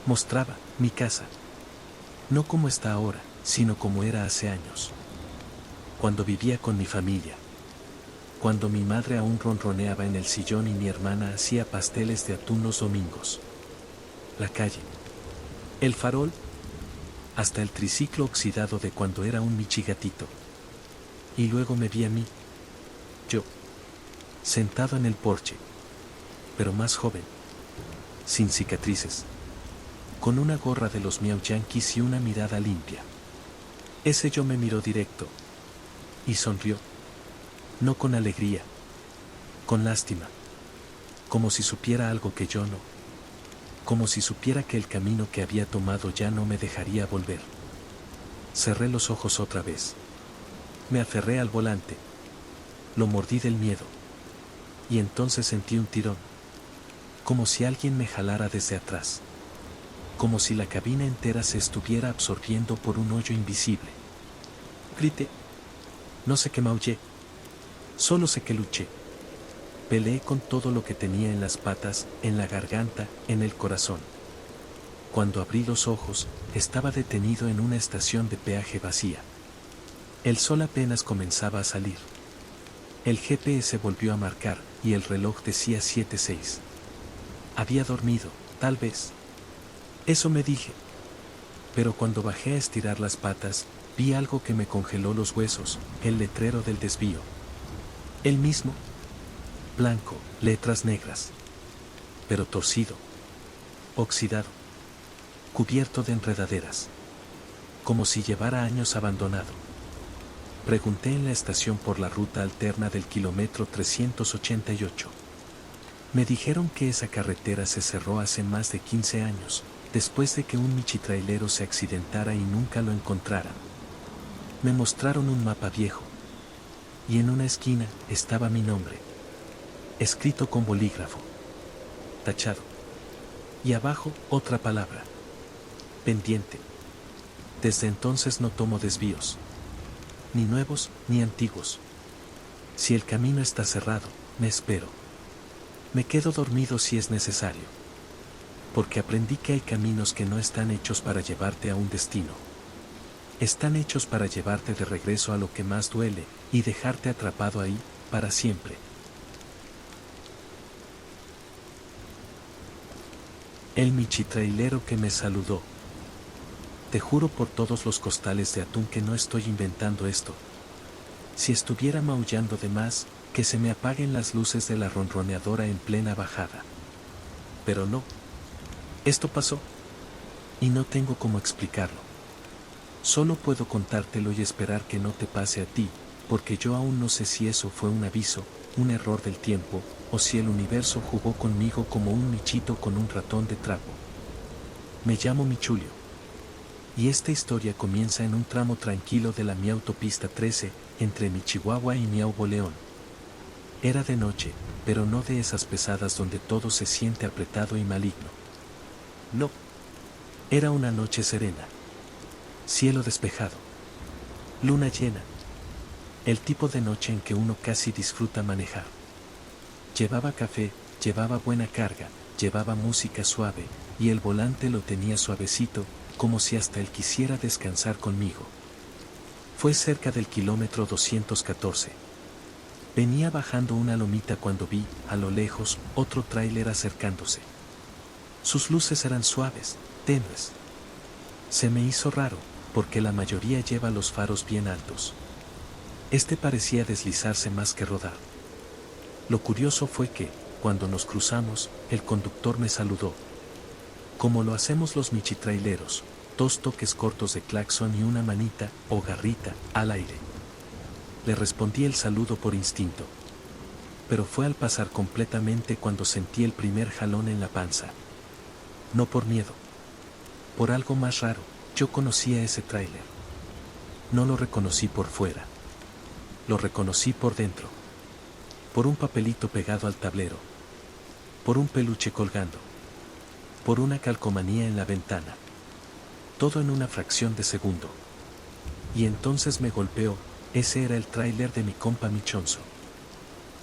Mostraba mi casa. No como está ahora, sino como era hace años. Cuando vivía con mi familia. Cuando mi madre aún ronroneaba en el sillón y mi hermana hacía pasteles de atún los domingos. La calle. El farol. Hasta el triciclo oxidado de cuando era un michigatito. Y luego me vi a mí. Yo. Sentado en el porche. Pero más joven. Sin cicatrices. Con una gorra de los Miau Yankees y una mirada limpia. Ese yo me miró directo. Y sonrió. No con alegría. Con lástima. Como si supiera algo que yo no. Como si supiera que el camino que había tomado ya no me dejaría volver. Cerré los ojos otra vez. Me aferré al volante. Lo mordí del miedo. Y entonces sentí un tirón. Como si alguien me jalara desde atrás. Como si la cabina entera se estuviera absorbiendo por un hoyo invisible. Grité. No sé qué maullé. Solo sé que luché. Peleé con todo lo que tenía en las patas, en la garganta, en el corazón. Cuando abrí los ojos, estaba detenido en una estación de peaje vacía. El sol apenas comenzaba a salir. El GPS volvió a marcar, y el reloj decía 7:06. Había dormido, tal vez. Eso me dije. Pero cuando bajé a estirar las patas, vi algo que me congeló los huesos, el letrero del desvío. El mismo. Blanco, letras negras. Pero torcido. Oxidado. Cubierto de enredaderas. Como si llevara años abandonado. Pregunté en la estación por la ruta alterna del kilómetro 388. Me dijeron que esa carretera se cerró hace más de 15 años, después de que un michitrailero se accidentara y nunca lo encontraran. Me mostraron un mapa viejo. Y en una esquina estaba mi nombre. Escrito con bolígrafo. Tachado. Y abajo otra palabra. Pendiente. Desde entonces no tomo desvíos. Ni nuevos ni antiguos. Si el camino está cerrado, me espero. Me quedo dormido si es necesario. Porque aprendí que hay caminos que no están hechos para llevarte a un destino. Están hechos para llevarte de regreso a lo que más duele y dejarte atrapado ahí, para siempre. El michitrailero que me saludó. Te juro por todos los costales de atún que no estoy inventando esto. Si estuviera maullando de más, que se me apaguen las luces de la ronroneadora en plena bajada. Pero no. Esto pasó. Y no tengo cómo explicarlo. Solo puedo contártelo y esperar que no te pase a ti, porque yo aún no sé si eso fue un aviso, un error del tiempo, o si el universo jugó conmigo como un michito con un ratón de trapo. Me llamo Michulio. Y esta historia comienza en un tramo tranquilo de la mi autopista 13, entre mi Chihuahua y mi Aubo León. Era de noche, pero no de esas pesadas donde todo se siente apretado y maligno. No. Era una noche serena. Cielo despejado. Luna llena. El tipo de noche en que uno casi disfruta manejar. Llevaba café, llevaba buena carga, llevaba música suave, y el volante lo tenía suavecito, como si hasta él quisiera descansar conmigo. Fue cerca del kilómetro 214. Venía bajando una lomita cuando vi, a lo lejos, otro tráiler acercándose. Sus luces eran suaves, tenues. Se me hizo raro, porque la mayoría lleva los faros bien altos. Este parecía deslizarse más que rodar. Lo curioso fue que, cuando nos cruzamos, el conductor me saludó. Como lo hacemos los michitraileros, 2 toques cortos de claxon y una manita, o garrita, al aire. Le respondí el saludo por instinto. Pero fue al pasar completamente cuando sentí el primer jalón en la panza. No por miedo. Por algo más raro, yo conocía ese tráiler. No lo reconocí por fuera. lo reconocí por dentro. Por un papelito pegado al tablero. Por un peluche colgando. Por una calcomanía en la ventana. Todo en una fracción de segundo. Y entonces me golpeó, ese era el tráiler de mi compa Michonzo.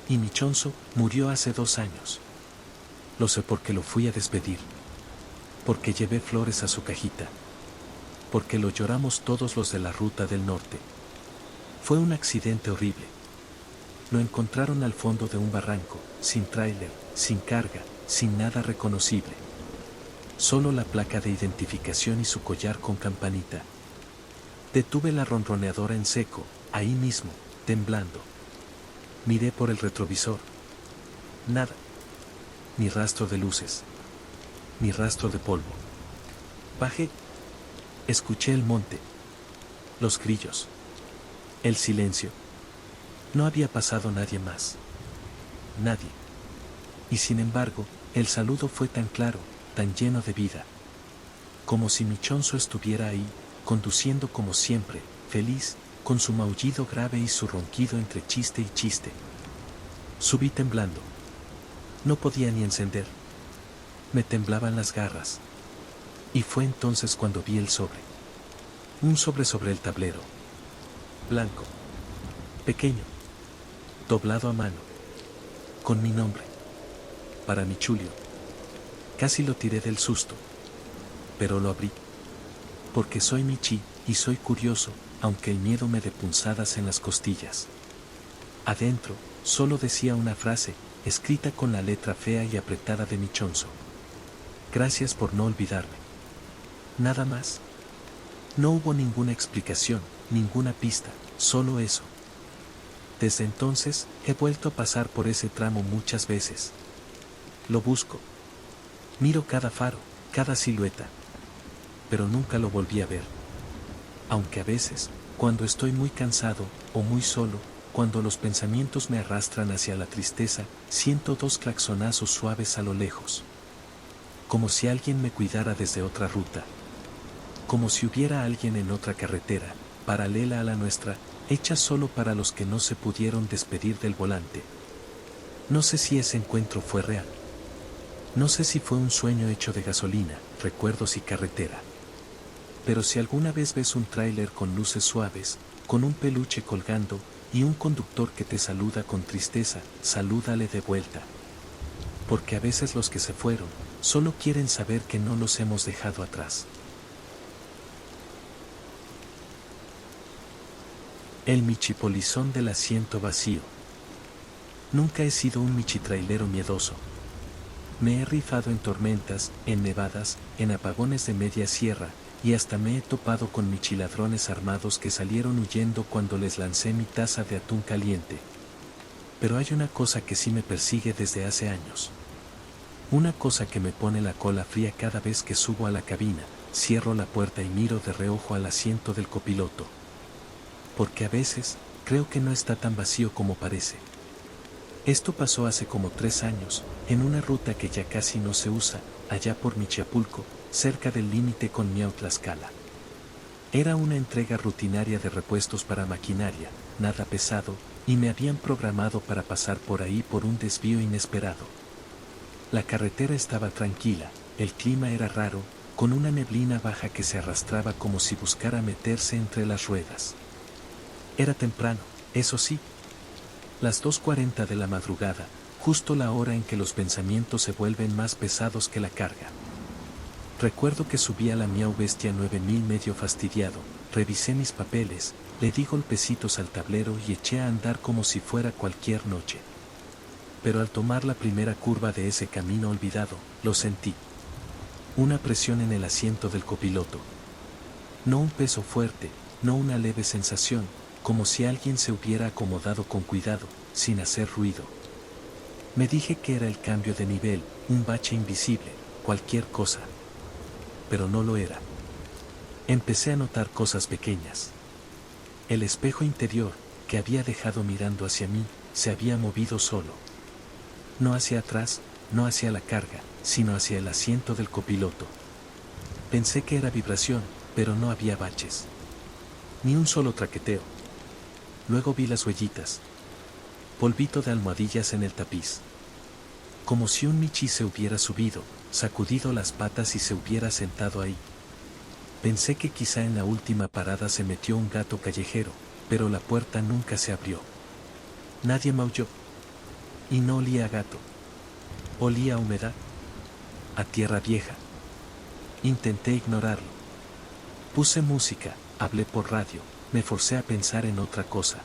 Y Michonzo murió hace 2 años. Lo sé porque lo fui a despedir. Porque llevé flores a su cajita. Porque lo lloramos todos los de la ruta del norte. Fue un accidente horrible. Lo encontraron al fondo de un barranco, sin tráiler, sin carga, sin nada reconocible. Solo la placa de identificación y su collar con campanita. Detuve la ronroneadora en seco, ahí mismo, temblando. Miré por el retrovisor. Nada. Ni rastro de luces. Ni rastro de polvo. Bajé. Escuché el monte. Los grillos. El silencio. No había pasado nadie más. Nadie. Y sin embargo, el saludo fue tan claro, tan lleno de vida. Como si Michonzo estuviera ahí, conduciendo como siempre, feliz, con su maullido grave y su ronquido entre chiste y chiste. Subí temblando. No podía ni encender. Me temblaban las garras. Y fue entonces cuando vi el sobre. Un sobre el tablero. Blanco. Pequeño. Doblado a mano. Con mi nombre. Para mi Chulio. Casi lo tiré del susto. Pero lo abrí. Porque soy Michi, y soy curioso, aunque el miedo me dé punzadas en las costillas. Adentro, solo decía una frase, escrita con la letra fea y apretada de Michonzo. Gracias por no olvidarme. Nada más. No hubo ninguna explicación, ninguna pista, solo eso. Desde entonces, he vuelto a pasar por ese tramo muchas veces. Lo busco. Miro cada faro, cada silueta. Pero nunca lo volví a ver. Aunque a veces, cuando estoy muy cansado, o muy solo, cuando los pensamientos me arrastran hacia la tristeza, siento 2 claxonazos suaves a lo lejos. Como si alguien me cuidara desde otra ruta. Como si hubiera alguien en otra carretera, paralela a la nuestra, hecha solo para los que no se pudieron despedir del volante. No sé si ese encuentro fue real. No sé si fue un sueño hecho de gasolina, recuerdos y carretera. Pero si alguna vez ves un tráiler con luces suaves, con un peluche colgando, y un conductor que te saluda con tristeza, salúdale de vuelta. Porque a veces los que se fueron, solo quieren saber que no los hemos dejado atrás. El michipolizón del asiento vacío. Nunca he sido un michitrailero miedoso. Me he rifado en tormentas, en nevadas, en apagones de media sierra, y hasta me he topado con michiladrones armados que salieron huyendo cuando les lancé mi taza de atún caliente. Pero hay una cosa que sí me persigue desde hace años. Una cosa que me pone la cola fría cada vez que subo a la cabina, cierro la puerta y miro de reojo al asiento del copiloto. Porque a veces, creo que no está tan vacío como parece. Esto pasó hace como 3 años, en una ruta que ya casi no se usa, allá por Michiapulco, cerca del límite con Miautlaxcala. Era una entrega rutinaria de repuestos para maquinaria, nada pesado, y me habían programado para pasar por ahí por un desvío inesperado. La carretera estaba tranquila, el clima era raro, con una neblina baja que se arrastraba como si buscara meterse entre las ruedas. Era temprano, eso sí. Las 2:40 de la madrugada, justo la hora en que los pensamientos se vuelven más pesados que la carga. Recuerdo que subí a la Miau Bestia 9000 medio fastidiado, revisé mis papeles, le di golpecitos al tablero y eché a andar como si fuera cualquier noche. Pero al tomar la primera curva de ese camino olvidado, lo sentí. Una presión en el asiento del copiloto. No un peso fuerte, no una leve sensación, como si alguien se hubiera acomodado con cuidado, sin hacer ruido. Me dije que era el cambio de nivel, un bache invisible, cualquier cosa. Pero no lo era. Empecé a notar cosas pequeñas. El espejo interior, que había dejado mirando hacia mí, se había movido solo. No hacia atrás, no hacia la carga, sino hacia el asiento del copiloto. Pensé que era vibración, pero no había baches. Ni un solo traqueteo. luego vi las huellitas. Polvito de almohadillas en el tapiz. Como si un Michi se hubiera subido, sacudido las patas y se hubiera sentado ahí. Pensé que quizá en la última parada se metió un gato callejero, pero la puerta nunca se abrió. Nadie maulló. Y no olía a gato. Olía a humedad. A tierra vieja. Intenté ignorarlo. Puse música, hablé por radio, me forcé a pensar en otra cosa.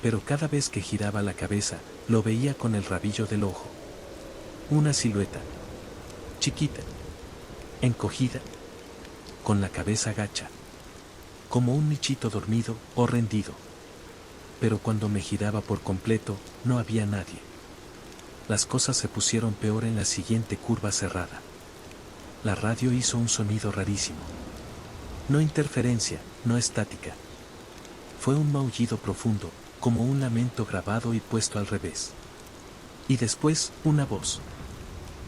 Pero cada vez que giraba la cabeza, lo veía con el rabillo del ojo. Una silueta. Chiquita. Encogida. Con la cabeza gacha. Como un michito dormido o rendido. Pero cuando me giraba por completo, no había nadie. Las cosas se pusieron peor en la siguiente curva cerrada. La radio hizo un sonido rarísimo. No interferencia, no estática. Fue un maullido profundo, como un lamento grabado y puesto al revés. Y después, una voz.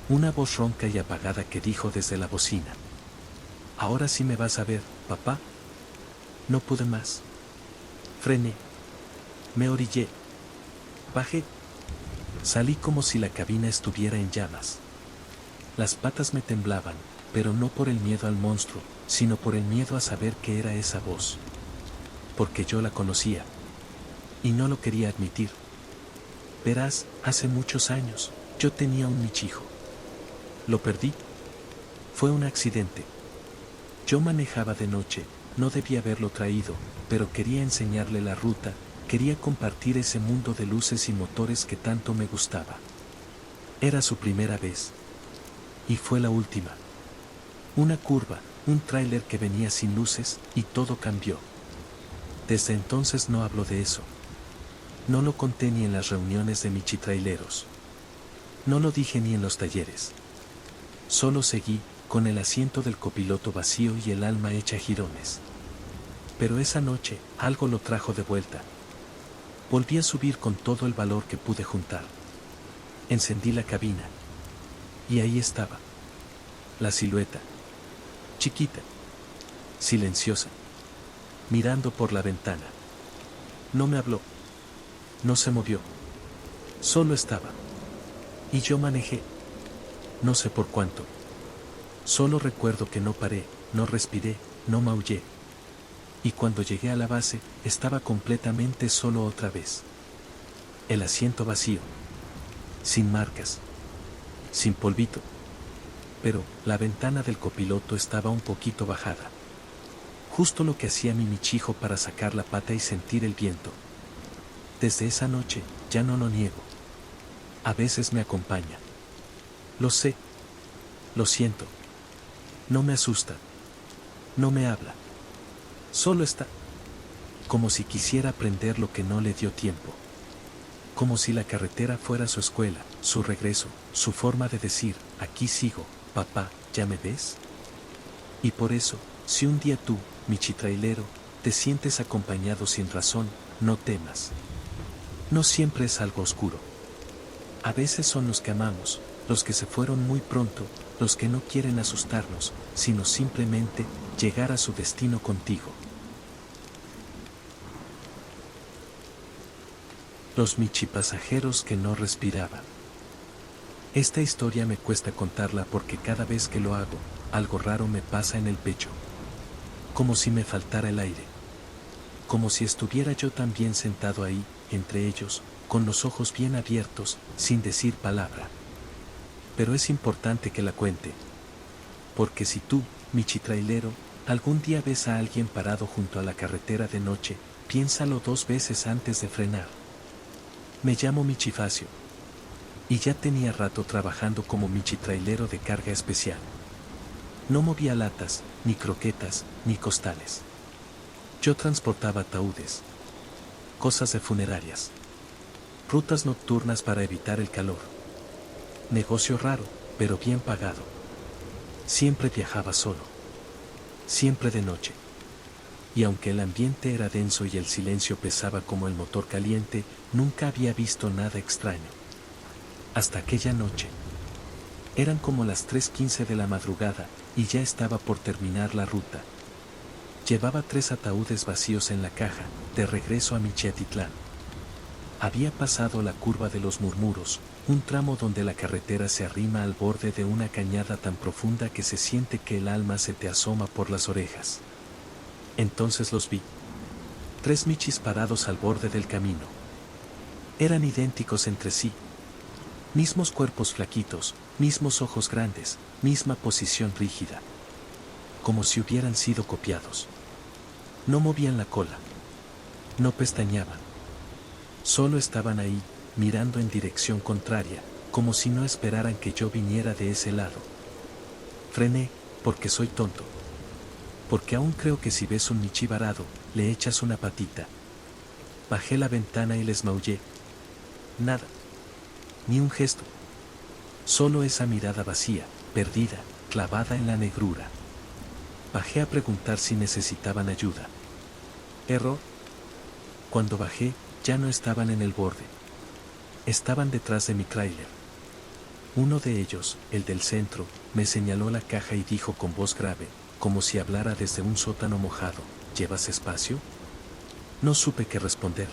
Una voz ronca y apagada que dijo desde la bocina: «Ahora sí me vas a ver, papá». No pude más. Frené. Me orillé. Bajé. Salí como si la cabina estuviera en llamas. Las patas me temblaban, pero no por el miedo al monstruo, sino por el miedo a saber qué era esa voz. Porque yo la conocía. Y no lo quería admitir. Verás, hace muchos años, yo tenía un michijo. Lo perdí. Fue un accidente. Yo manejaba de noche, no debía haberlo traído, pero quería enseñarle la ruta, quería compartir ese mundo de luces y motores que tanto me gustaba. Era su primera vez. Y fue la última. Una curva, un tráiler que venía sin luces, y todo cambió. Desde entonces no hablo de eso. No lo conté ni en las reuniones de michitraileros. No lo dije ni en los talleres. Solo seguí, con el asiento del copiloto vacío y el alma hecha jirones. Pero esa noche, algo lo trajo de vuelta. Volví a subir con todo el valor que pude juntar. Encendí la cabina. Y ahí estaba. La silueta. Chiquita. Silenciosa. Mirando por la ventana. No me habló. No se movió. Solo estaba. Y yo manejé. No sé por cuánto. Solo recuerdo que no paré, no respiré, no maullé. Y cuando llegué a la base, estaba completamente solo otra vez. El asiento vacío. Sin marcas. Sin polvito. Pero la ventana del copiloto estaba un poquito bajada. Justo lo que hacía mi michijo para sacar la pata y sentir el viento. Desde esa noche, ya no lo niego. A veces me acompaña. Lo sé. Lo siento. No me asusta. No me habla. Solo está. Como si quisiera aprender lo que no le dio tiempo. Como si la carretera fuera su escuela, su regreso, su forma de decir: aquí sigo, papá, ¿ya me ves? Y por eso, si un día tú, michitrailero, te sientes acompañado sin razón, no temas. No siempre es algo oscuro. A veces son los que amamos, los que se fueron muy pronto, los que no quieren asustarnos, sino simplemente llegar a su destino contigo. Los michipasajeros que no respiraban. Esta historia me cuesta contarla porque cada vez que lo hago, algo raro me pasa en el pecho. Como si me faltara el aire. Como si estuviera yo también sentado ahí, entre ellos, con los ojos bien abiertos, sin decir palabra. Pero es importante que la cuente. Porque si tú, michitrailero, algún día ves a alguien parado junto a la carretera de noche, piénsalo 2 veces antes de frenar. Me llamo Michifacio. Y ya tenía rato trabajando como michitrailero de carga especial. No movía latas, ni croquetas, ni costales. Yo transportaba ataúdes. Cosas de funerarias. Rutas nocturnas para evitar el calor. Negocio raro, pero bien pagado. Siempre viajaba solo. Siempre de noche. Y aunque el ambiente era denso y el silencio pesaba como el motor caliente, nunca había visto nada extraño. Hasta aquella noche. Eran como las 3:15 de la madrugada, y ya estaba por terminar la ruta. Llevaba 3 ataúdes vacíos en la caja, de regreso a Michiatitlán. Había pasado la curva de los Murmuros, un tramo donde la carretera se arrima al borde de una cañada tan profunda que se siente que el alma se te asoma por las orejas. Entonces los vi. 3 michis parados al borde del camino. Eran idénticos entre sí. Mismos cuerpos flaquitos, mismos ojos grandes, misma posición rígida. Como si hubieran sido copiados. No movían la cola. No pestañeaban. Solo estaban ahí, mirando en dirección contraria, como si no esperaran que yo viniera de ese lado. Frené, porque soy tonto. Porque aún creo que si ves un michi varado, le echas una patita. Bajé la ventana y les maullé. Nada. Ni un gesto. Solo esa mirada vacía, perdida, clavada en la negrura. Bajé a preguntar si necesitaban ayuda. Error. Cuando bajé, ya no estaban en el borde. Estaban detrás de mi tráiler. Uno de ellos, el del centro, me señaló la caja y dijo con voz grave, como si hablara desde un sótano mojado, ¿llevas espacio? No supe qué responder.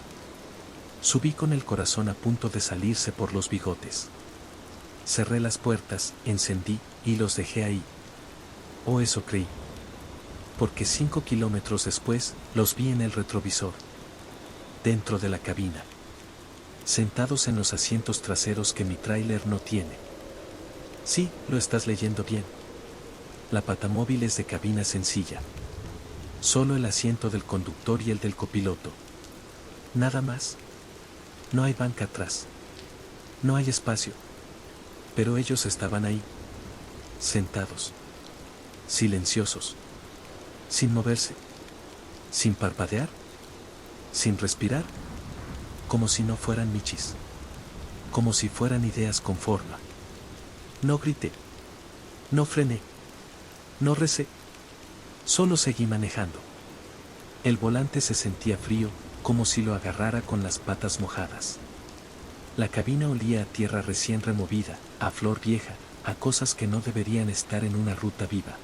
Subí con el corazón a punto de salirse por los bigotes. Cerré las puertas, encendí, y los dejé ahí. O eso creí. Porque 5 kilómetros después, los vi en el retrovisor. Dentro de la cabina. Sentados en los asientos traseros que mi tráiler no tiene. Sí, lo estás leyendo bien. La patamóvil es de cabina sencilla. Solo el asiento del conductor y el del copiloto. Nada más. No hay banca atrás. No hay espacio. Pero ellos estaban ahí. Sentados. Silenciosos. Sin moverse. Sin parpadear. Sin respirar. Como si no fueran michis. Como si fueran ideas con forma. No grité. No frené. No recé. Solo seguí manejando. El volante se sentía frío, como si lo agarrara con las patas mojadas. La cabina olía a tierra recién removida, a flor vieja, a cosas que no deberían estar en una ruta viva.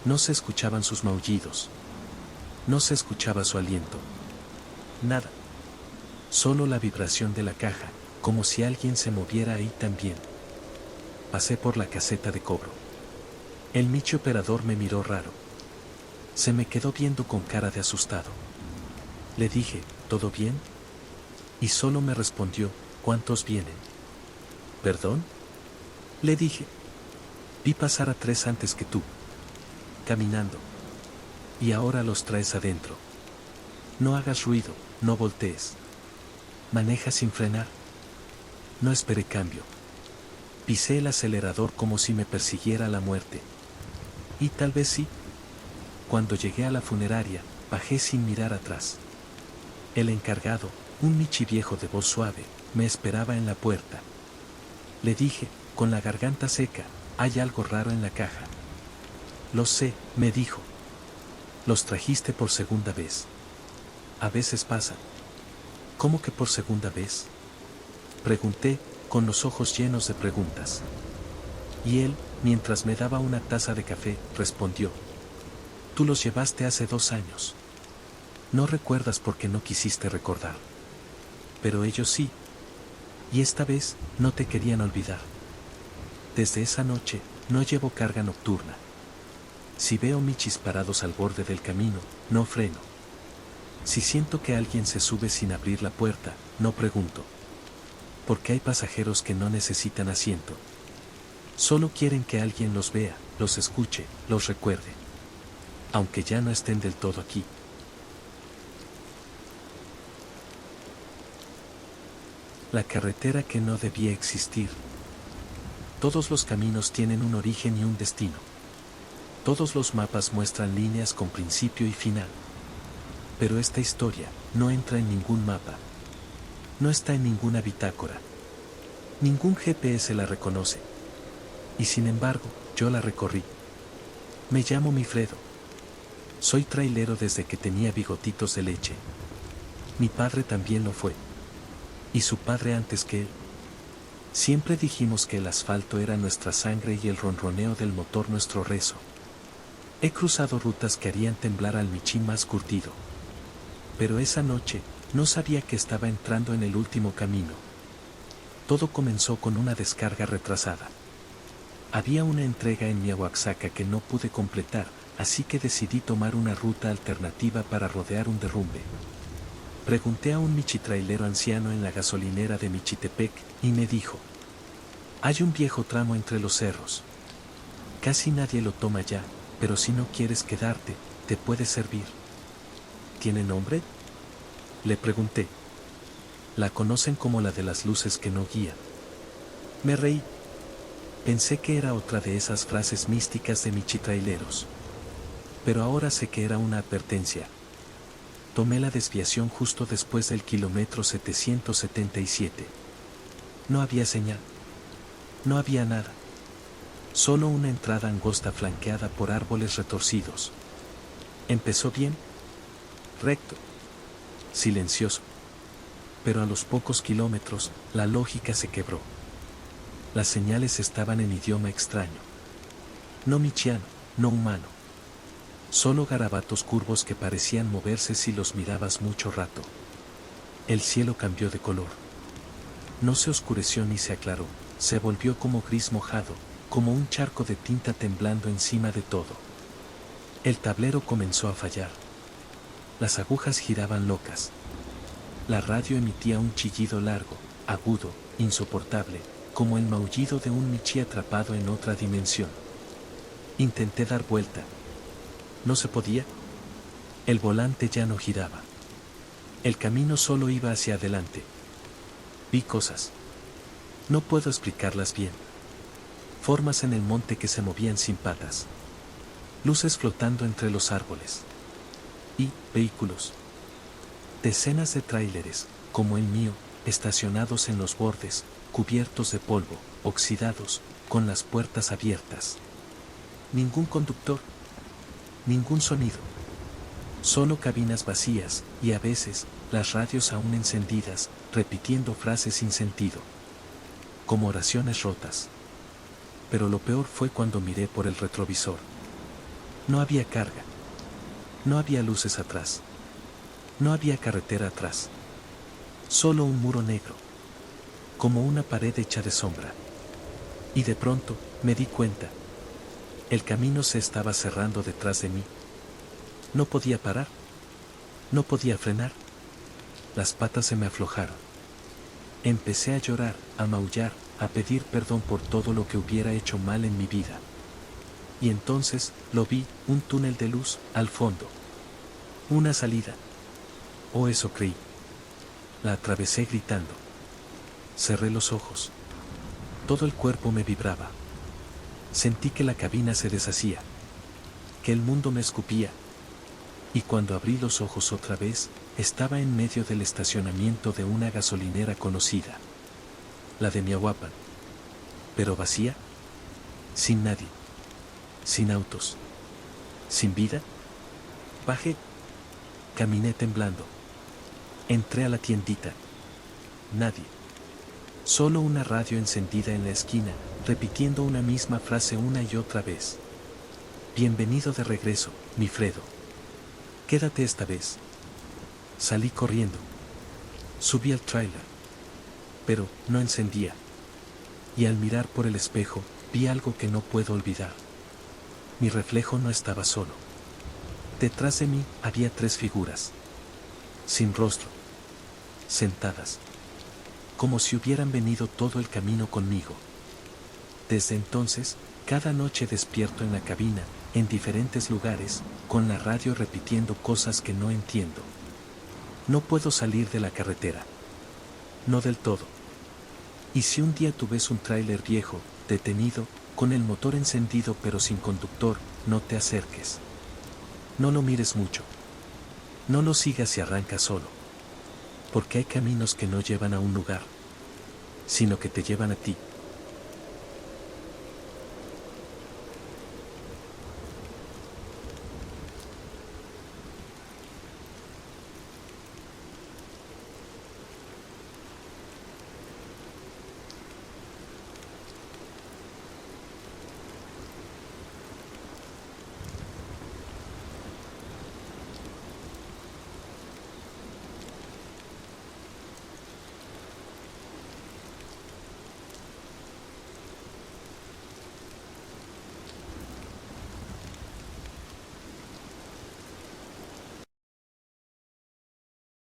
No se escuchaban sus maullidos. No se escuchaba su aliento. Nada. Solo la vibración de la caja, como si alguien se moviera ahí también. Pasé por la caseta de cobro. El michi operador me miró raro. Se me quedó viendo con cara de asustado. Le dije, ¿todo bien? Y solo me respondió, ¿cuántos vienen? ¿Perdón? Le dije. Vi pasar a 3 antes que tú. Caminando. Y ahora los traes adentro. No hagas ruido, no voltees. Maneja sin frenar. No esperé cambio. Pisé el acelerador como si me persiguiera la muerte. Y tal vez sí. Cuando llegué a la funeraria, bajé sin mirar atrás. El encargado, un michi viejo de voz suave, me esperaba en la puerta. Le dije, con la garganta seca, hay algo raro en la caja. Lo sé, me dijo. Los trajiste por segunda vez. A veces pasa. ¿Cómo que por segunda vez? Pregunté, con los ojos llenos de preguntas. Y él, mientras me daba una taza de café, respondió. Tú los llevaste hace 2 años. No recuerdas porque no quisiste recordar. Pero ellos sí. Y esta vez, no te querían olvidar. Desde esa noche, no llevo carga nocturna. Si veo michis parados al borde del camino, no freno. Si siento que alguien se sube sin abrir la puerta, no pregunto. Porque hay pasajeros que no necesitan asiento. Solo quieren que alguien los vea, los escuche, los recuerde. Aunque ya no estén del todo aquí. La carretera que no debía existir. Todos los caminos tienen un origen y un destino. Todos los mapas muestran líneas con principio y final. Pero esta historia no entra en ningún mapa. No está en ninguna bitácora. Ningún GPS la reconoce. Y sin embargo, yo la recorrí. Me llamo Mifredo. Soy trailero desde que tenía bigotitos de leche. Mi padre también lo fue. Y su padre antes que él. Siempre dijimos que el asfalto era nuestra sangre y el ronroneo del motor nuestro rezo. He cruzado rutas que harían temblar al Michi más curtido. Pero esa noche, no sabía que estaba entrando en el último camino. Todo comenzó con una descarga retrasada. Había una entrega en mi Oaxaca que no pude completar, así que decidí tomar una ruta alternativa para rodear un derrumbe. Pregunté a un michitrailero anciano en la gasolinera de Michitepec, y me dijo: hay un viejo tramo entre los cerros. Casi nadie lo toma ya, pero si no quieres quedarte, te puede servir. ¿Tiene nombre?, le pregunté. La conocen como la de las luces que no guían. Me reí. Pensé que era otra de esas frases místicas de michitraileros. Pero ahora sé que era una advertencia. Tomé la desviación justo después del kilómetro 777. No había señal. No había nada. Solo una entrada angosta flanqueada por árboles retorcidos. Empezó bien. Recto. Silencioso. Pero a los pocos kilómetros, la lógica se quebró. Las señales estaban en idioma extraño. No michiano, no humano. Solo garabatos curvos que parecían moverse si los mirabas mucho rato. El cielo cambió de color. No se oscureció ni se aclaró, se volvió como gris mojado, como un charco de tinta temblando encima de todo. El tablero comenzó a fallar. Las agujas giraban locas. La radio emitía un chillido largo, agudo, insoportable, como el maullido de un michi atrapado en otra dimensión. Intenté dar vuelta. No se podía. El volante ya no giraba. El camino solo iba hacia adelante. Vi cosas. No puedo explicarlas bien. Formas en el monte que se movían sin patas. Luces flotando entre los árboles. Y vehículos. Decenas de tráileres, como el mío, estacionados en los bordes, cubiertos de polvo, oxidados, con las puertas abiertas. Ningún conductor. Ningún sonido. Solo cabinas vacías, y a veces, las radios aún encendidas, repitiendo frases sin sentido. Como oraciones rotas. Pero lo peor fue cuando miré por el retrovisor. No había carga. No había luces atrás. No había carretera atrás. Solo un muro negro. Como una pared hecha de sombra. Y de pronto, me di cuenta. El camino se estaba cerrando detrás de mí. No podía parar. No podía frenar. Las patas se me aflojaron. Empecé a llorar, a maullar, a pedir perdón por todo lo que hubiera hecho mal en mi vida. Y entonces, lo vi, un túnel de luz, al fondo. Una salida. O eso creí. La atravesé gritando. Cerré los ojos. Todo el cuerpo me vibraba. Sentí que la cabina se deshacía. Que el mundo me escupía. Y cuando abrí los ojos otra vez, estaba en medio del estacionamiento de una gasolinera conocida. La de Miahuapan. Pero vacía. Sin nadie. Sin autos. Sin vida. Bajé. Caminé temblando. Entré a la tiendita. Nadie. Solo una radio encendida en la esquina, repitiendo una misma frase una y otra vez. Bienvenido de regreso, mi Fredo. Quédate esta vez. Salí corriendo. Subí al tráiler. Pero no encendía. Y al mirar por el espejo, vi algo que no puedo olvidar. Mi reflejo no estaba solo. Detrás de mí había 3 figuras. Sin rostro. Sentadas. Como si hubieran venido todo el camino conmigo. Desde entonces, cada noche despierto en la cabina, en diferentes lugares, con la radio repitiendo cosas que no entiendo. No puedo salir de la carretera. No del todo. Y si un día tú ves un tráiler viejo, detenido, con el motor encendido pero sin conductor, no te acerques. No lo mires mucho. No lo sigas si arranca solo. Porque hay caminos que no llevan a un lugar, sino que te llevan a ti.